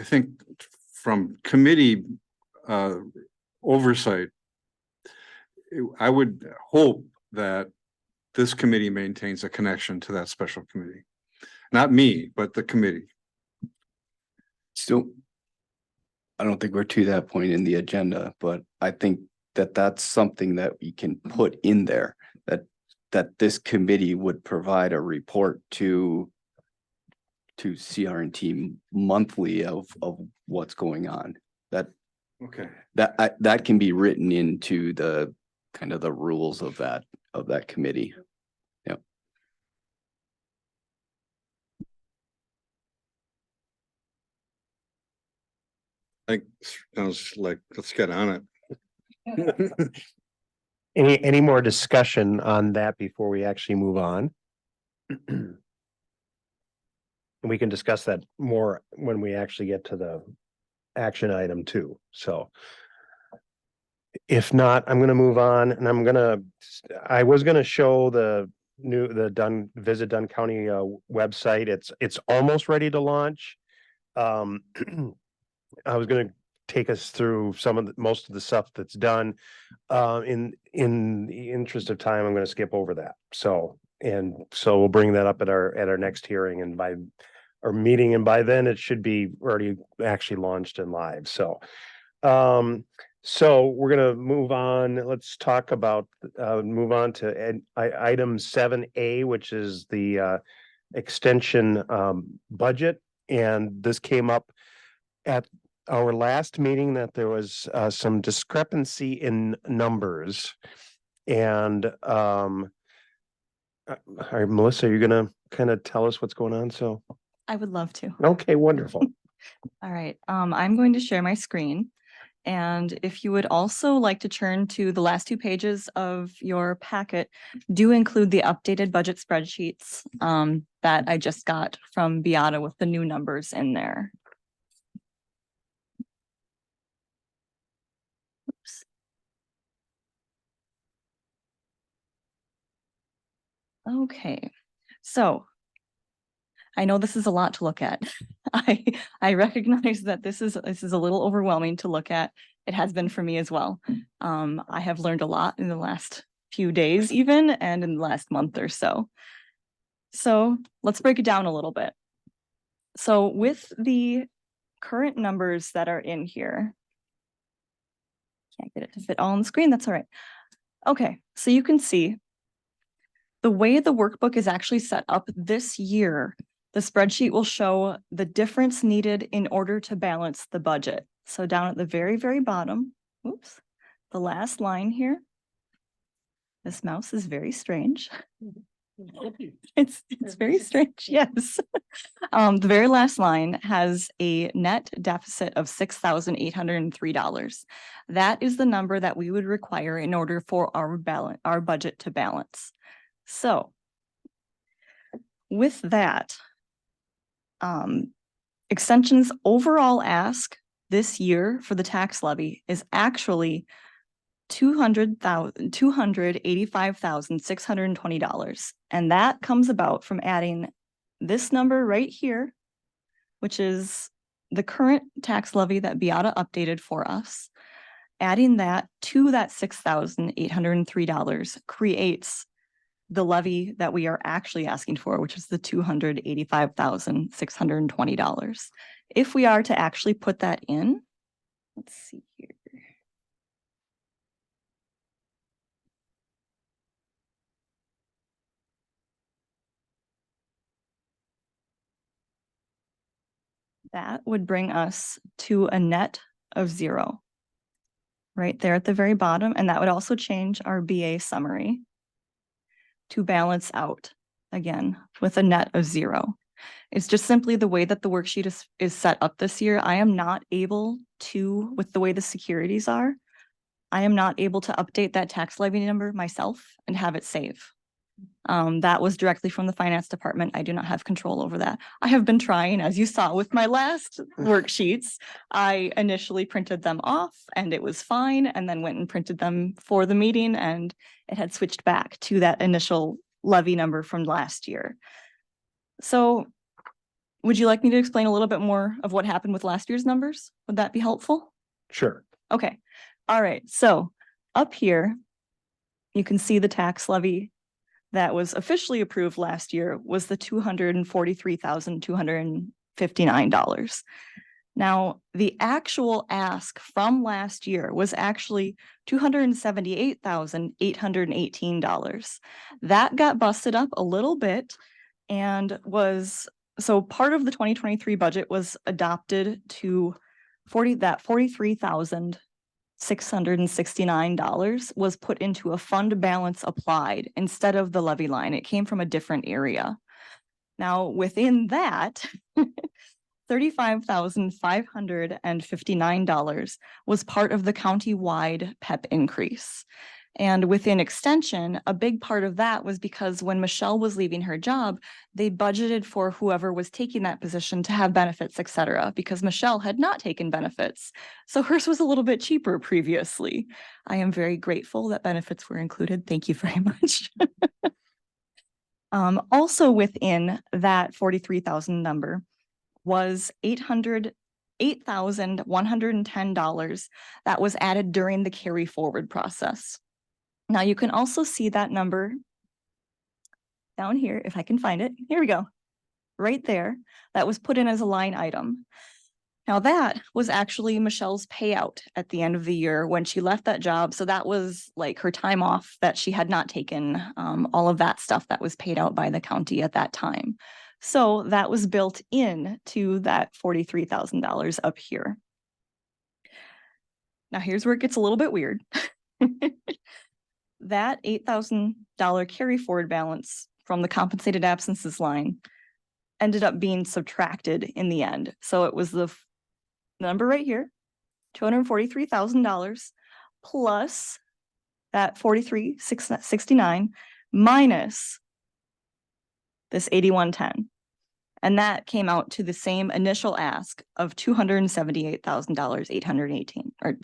think from committee, oversight, I would hope that this committee maintains a connection to that special committee. Not me, but the committee. Still, I don't think we're to that point in the agenda, but I think that that's something that we can put in there, that this committee would provide a report to CR&T monthly of what's going on. Okay. That can be written into the kind of the rules of that committee. Yep. I sounds like, let's get on it. Any more discussion on that before we actually move on? And we can discuss that more when we actually get to the action item too, so. If not, I'm gonna move on and I was gonna show the Visit Dunn County website. It's almost ready to launch. I was gonna take us through most of the stuff that's done. In the interest of time, I'm gonna skip over that. So we'll bring that up at our next hearing and by our meeting, and by then it should be already actually launched and live. So we're gonna move on. Let's talk about move on to item 7A, which is the extension budget. And this came up at our last meeting that there was some discrepancy in numbers. And Melissa, you're gonna kind of tell us what's going on, so. I would love to. Okay, wonderful. All right, I'm going to share my screen. And if you would also like to turn to the last 2 pages of your packet, do include the updated budget spreadsheets that I just got from Beata with the new numbers in there. Oops. Okay, so I know this is a lot to look at. I recognize that this is a little overwhelming to look at. It has been for me as well. I have learned a lot in the last few days even, and in the last month or so. So let's break it down a little bit. So with the current numbers that are in here, can't get it to fit all on the screen, that's all right. Okay, so you can see the way the workbook is actually set up this year. The spreadsheet will show the difference needed in order to balance the budget. So down at the very, very bottom, oops, the last line here. This mouse is very strange. It's very strange, yes. The very last line has a net deficit of $6,803. That is the number that we would require in order for our budget to balance. So with that, Extension's overall ask this year for the tax levy is actually $285,620. And that comes about from adding this number right here, which is the current tax levy that Beata updated for us. Adding that to that $6,803 creates the levy that we are actually asking for, which is the $285,620. If we are to actually put that in, let's see here. That would bring us to a net of 0. Right there at the very bottom, and that would also change our BA summary to balance out again with a net of 0. It's just simply the way that the worksheet is set up this year. I am not able to, with the way the securities are, I am not able to update that tax levy number myself and have it save. That was directly from the finance department. I do not have control over that. I have been trying, as you saw with my last worksheets. I initially printed them off and it was fine, and then went and printed them for the meeting, and it had switched back to that initial levy number from last year. So would you like me to explain a little bit more of what happened with last year's numbers? Would that be helpful? Sure. Okay. All right. So up here, you can see the tax levy that was officially approved last year was the $243,259. Now, the actual ask from last year was actually $278,818. That got busted up a little bit and was, so part of the 2023 budget was adopted to $43,669 was put into a fund balance applied instead of the levy line. It came from a different area. Now, within that, $35,559 was part of the county-wide PEP increase. And within extension, a big part of that was because when Michelle was leaving her job, they budgeted for whoever was taking that position to have benefits, et cetera, because Michelle had not taken benefits. So hers was a little bit cheaper previously. I am very grateful that benefits were included. Thank you very much. Also within that 43,000 number was $8,110 that was added during the carry forward process. Now you can also see that number down here, if I can find it. Here we go. Right there. That was put in as a line item. Now that was actually Michelle's payout at the end of the year when she left that job. So that was like her time off that she had not taken, all of that stuff that was paid out by the county at that time. So that was built in to that $43,000 up here. Now here's where it gets a little bit weird. That $8,000 carry forward balance from the compensated absences line ended up being subtracted in the end. So it was the number right here, $243,000 plus that $43,669 minus this $8,110. And that came out to the same initial ask of $278,818 or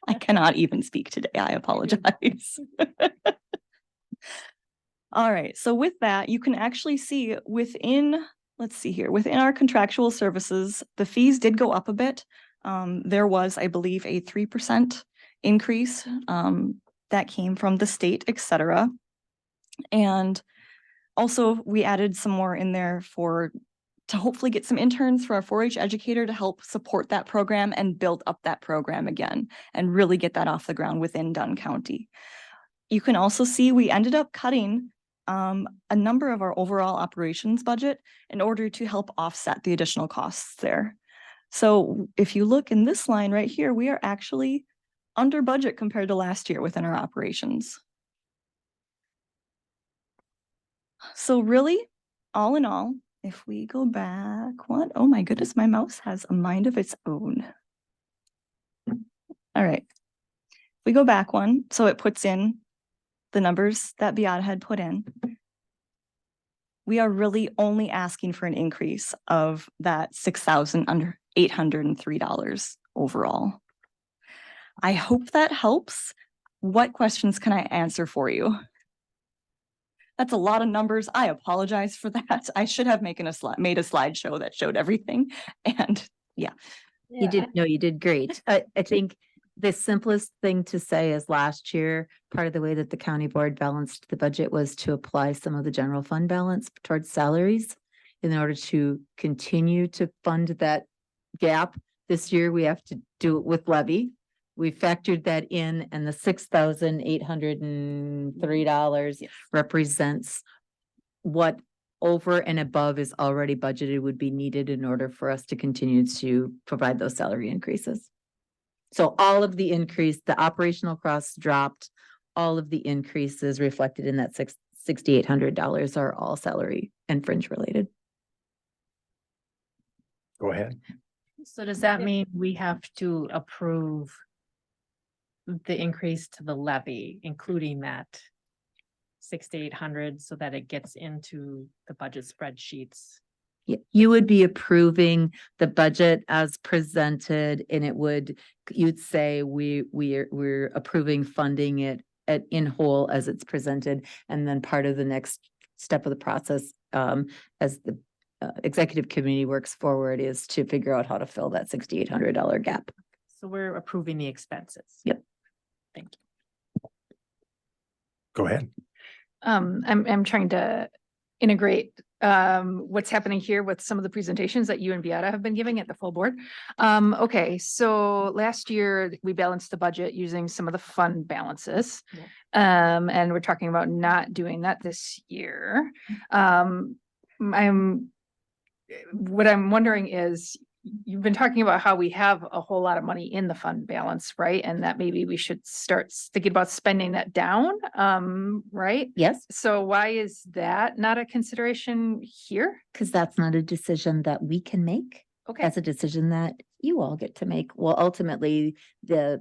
I cannot even speak today. I apologize. All right. So with that, you can actually see within, let's see here, within our contractual services, the fees did go up a bit. There was, I believe, a 3% increase that came from the state, et cetera. And also we added some more in there to hopefully get some interns for our 4-H educator to help support that program and build up that program again and really get that off the ground within Dunn County. You can also see we ended up cutting a number of our overall operations budget in order to help offset the additional costs there. So if you look in this line right here, we are actually under budget compared to last year within our operations. So really, all in all, if we go back, oh my goodness, my mouse has a mind of its own. All right, we go back one, so it puts in the numbers that Beata had put in. We are really only asking for an increase of that $6,803 overall. I hope that helps. What questions can I answer for you? That's a lot of numbers. I apologize for that. I should have made a slideshow that showed everything. And yeah. You did great. I think the simplest thing to say is last year, part of the way that the county board balanced the budget was to apply some of the general fund balance towards salaries in order to continue to fund that gap. This year, we have to do it with levy. We factored that in, and the $6,803 represents what over and above is already budgeted would be needed in order for us to continue to provide those salary increases. So all of the increase, the operational costs dropped, all of the increases reflected in that $6,800 are all salary and fringe related. Go ahead. So does that mean we have to approve the increase to the levy, including that 6 to 800 so that it gets into the budget spreadsheets. You would be approving the budget as presented and you'd say we're approving funding it in whole as it's presented. And then part of the next step of the process, as the executive committee works forward, is to figure out how to fill that $6,800 gap. So we're approving the expenses. Yep. Thank you. Go ahead. I'm trying to integrate what's happening here with some of the presentations that you and Beata have been giving at the full board. Okay, so last year we balanced the budget using some of the fund balances. And we're talking about not doing that this year. What I'm wondering is, you've been talking about how we have a whole lot of money in the fund balance, right? And that maybe we should start thinking about spending that down, right? Yes, So why is that not a consideration here? because that's not a decision that we can make. Okay, That's a decision that you all get to make. Well, ultimately, so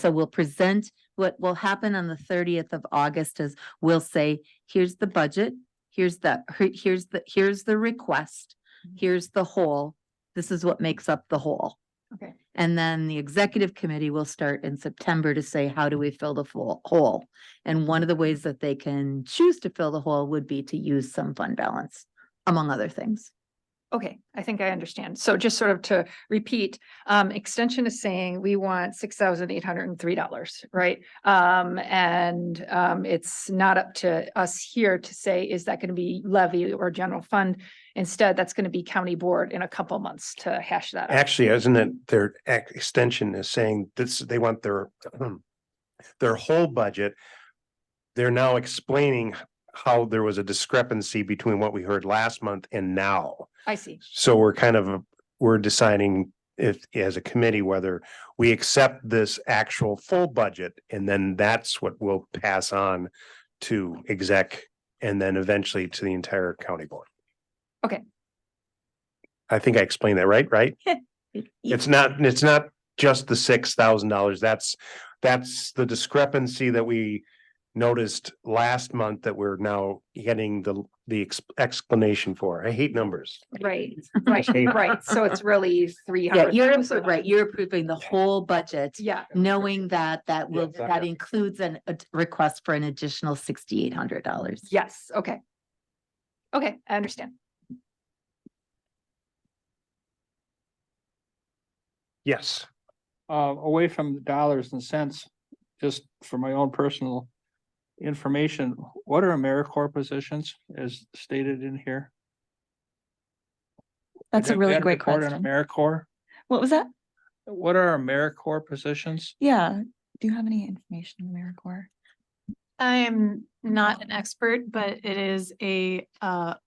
we'll present, what will happen on the 30th of August is we'll say, here's the budget, here's the request, here's the whole. This is what makes up the whole. okay, And then the executive committee will start in September to say, how do we fill the full whole? And one of the ways that they can choose to fill the whole would be to use some fund balance, among other things. okay, I think I understand. So just sort of to repeat, extension is saying we want $6,803, right? It's not up to us here to say, is that going to be levy or general fund? Instead, that's going to be county board in a couple months to hash that out. Actually, isn't it their extension is saying this, they want their whole budget. They're now explaining how there was a discrepancy between what we heard last month and now. I see. So we're deciding if, as a committee, whether we accept this actual full budget, and then that's what we'll pass on to exec and then eventually to the entire county board. Okay. I think I explained that right? It's not just the $6,000. That's the discrepancy that we noticed last month that we're now getting the explanation for. I hate numbers. Right, right. So it's really Yeah, 300. right. You're approving the whole budget, Yeah, knowing that that Yeah. includes a request for an additional $6,800. yes, okay. Okay, I understand. Yes. Away from the dollars and cents, just for my own personal information, what are AmeriCorps positions as stated in here? That's a Did really we have great report on question. AmeriCorps? What was that? What are AmeriCorps positions? Yeah. Do you have any information on AmeriCorps? I am not an expert, but it is a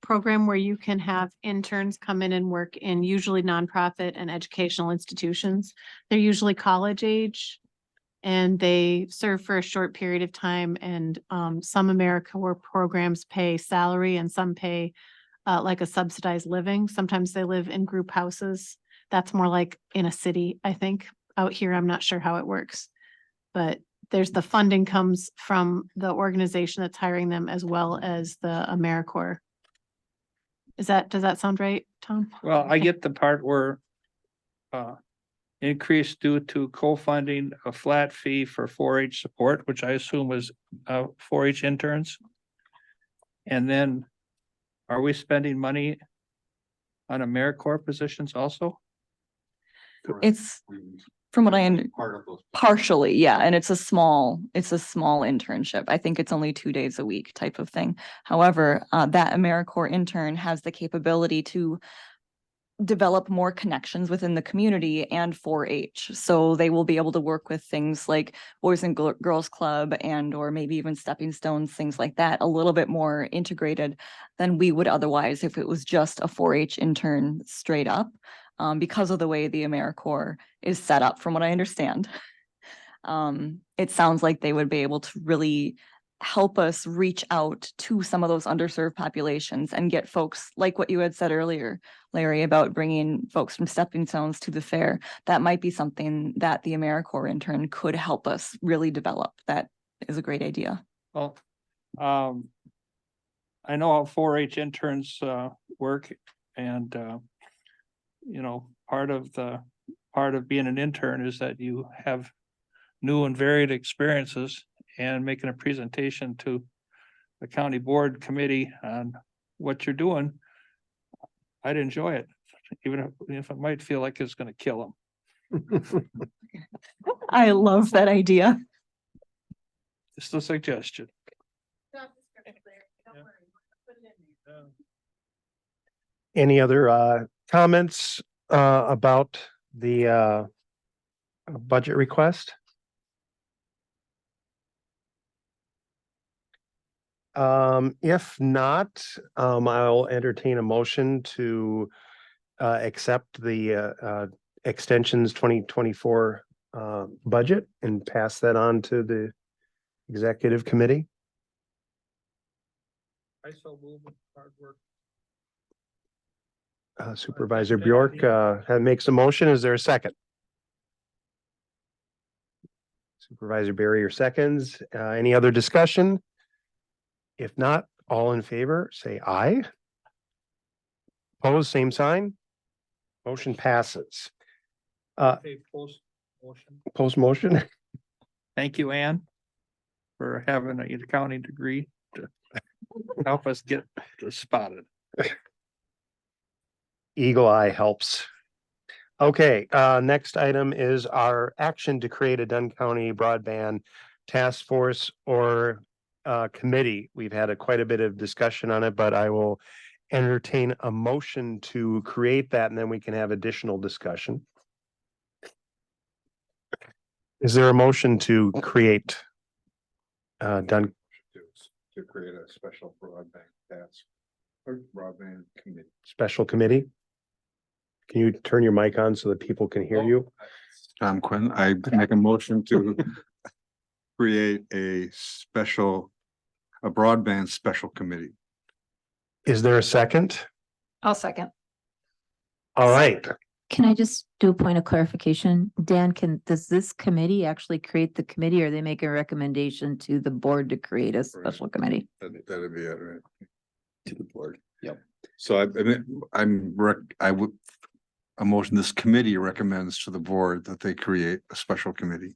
program where you can have interns come in and work in usually nonprofit and educational institutions. They're usually college age. And they serve for a short period of time, and some AmeriCorps programs pay salary and some pay like a subsidized living. Sometimes they live in group houses. That's more like in a city, I think. Out here, I'm not sure how it works. But there's the funding comes from the organization that's hiring them as well as the AmeriCorps. Does that sound right, Tom? Well, I get the part where increase due to co-funding a flat fee for 4-H support, which I assume was 4-H interns. And then are we spending money on AmeriCorps positions also? It's from what I partially, yeah, and it's a small internship. I think it's only 2 days a week type of thing. However, that AmeriCorps intern has the capability to develop more connections within the community and 4-H. So they will be able to work with things like Boys and Girls Club and or maybe even stepping stones, things like that, a little bit more integrated than we would otherwise if it was just a 4-H intern straight up, because of the way the AmeriCorps is set up, from what I understand. It sounds like they would be able to really help us reach out to some of those underserved populations and get folks, like what you had said earlier, Larry, about bringing folks from stepping stones to the fair. That might be something that the AmeriCorps intern could help us really develop. That is a great idea. Well, I know how 4-H interns work, and you know, part of being an intern is that you have new and varied experiences, and making a presentation to the county board committee on what you're doing. I'd enjoy it, even if it might feel like it's gonna kill them. I love that idea. Just a suggestion. Any other comments about the budget request? If not, I'll entertain a motion to accept the extensions 2024 budget and pass that on to the executive committee. I so move with hard work. Supervisor Bjork makes a motion. Is there a second? Supervisor Barrier seconds. Any other discussion? If not, all in favor, say aye. Opposed, same sign. Motion passes. Okay, post motion. Post motion. Thank you, Ann, for having an accounting degree to help us get this spotted. Eagle eye helps. Okay, next item is our action to create a Dunn County Broadband Task Force or committee. We've had quite a bit of discussion on it, but I will entertain a motion to create that, and then we can have additional discussion. Is there a motion to create Dunn? To create a special broadband task or broadband committee. Special committee? Can you turn your mic on so that people can hear you? Tom Quinn, I make a motion to create a broadband special committee. Is there a second? I'll second. All right. Can I just do a point of clarification? Dan, does this committee actually create the committee, or they make a recommendation to the board to create a special committee? That'd be it, right? To the board. Yep. So a motion, this committee recommends to the board that they create a special committee.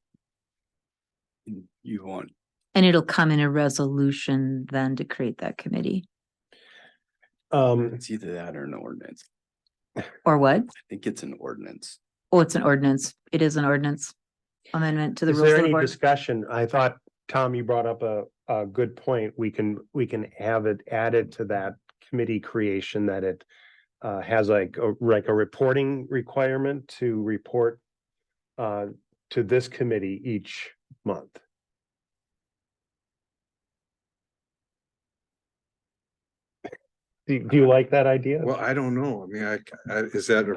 You want, And it'll come in a resolution then to create that committee, it's either that or an ordinance. or what? I think it's an ordinance. Oh, it's an ordinance. It is an ordinance amendment to the Is rules there of the any board. discussion? I thought, Tom, you brought up a good point. We can have it added to that committee creation, that it has like a reporting requirement to report to this committee each month. Do you like that idea? Well, I don't know. I mean, is that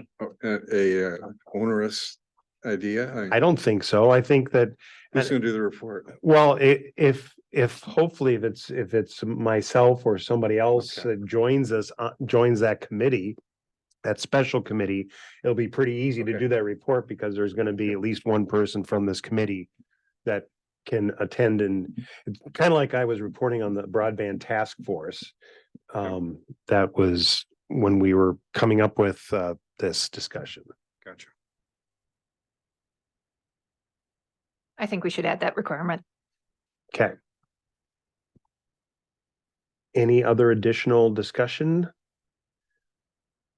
a onerous idea? I don't think so. I think that, Who's gonna do the report? well, if hopefully if it's myself or somebody else Okay. that joins us, joins that committee, that special committee, it'll be pretty easy to Okay. do that report, because there's gonna be at least one person from this committee that can attend, and it's kind of like I was reporting on the broadband task force. That was when we were coming up with this discussion. Gotcha. I think we should add that requirement. Okay. Any other additional discussion?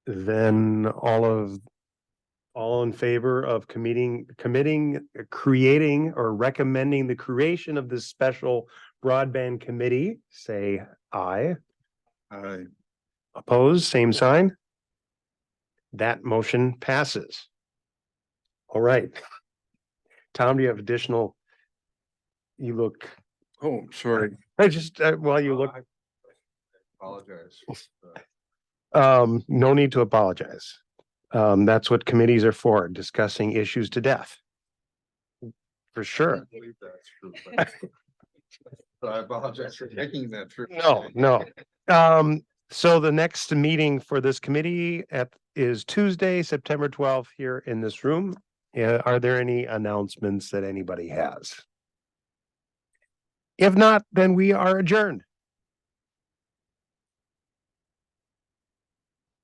Then all in favor of creating or recommending the creation of this special broadband committee, say aye. Aye. Opposed, same sign. That motion passes. All right. Tom, do you have additional? You look, Oh, sorry. I just, while you look, I Apologize. no need to apologize. That's what committees are for, discussing issues to death. For I sure. believe that's true, but So I apologize for taking that trip. No. So the next meeting for this committee is Tuesday, September 12th here in this room. Are there any announcements that anybody has? If not, then we are adjourned.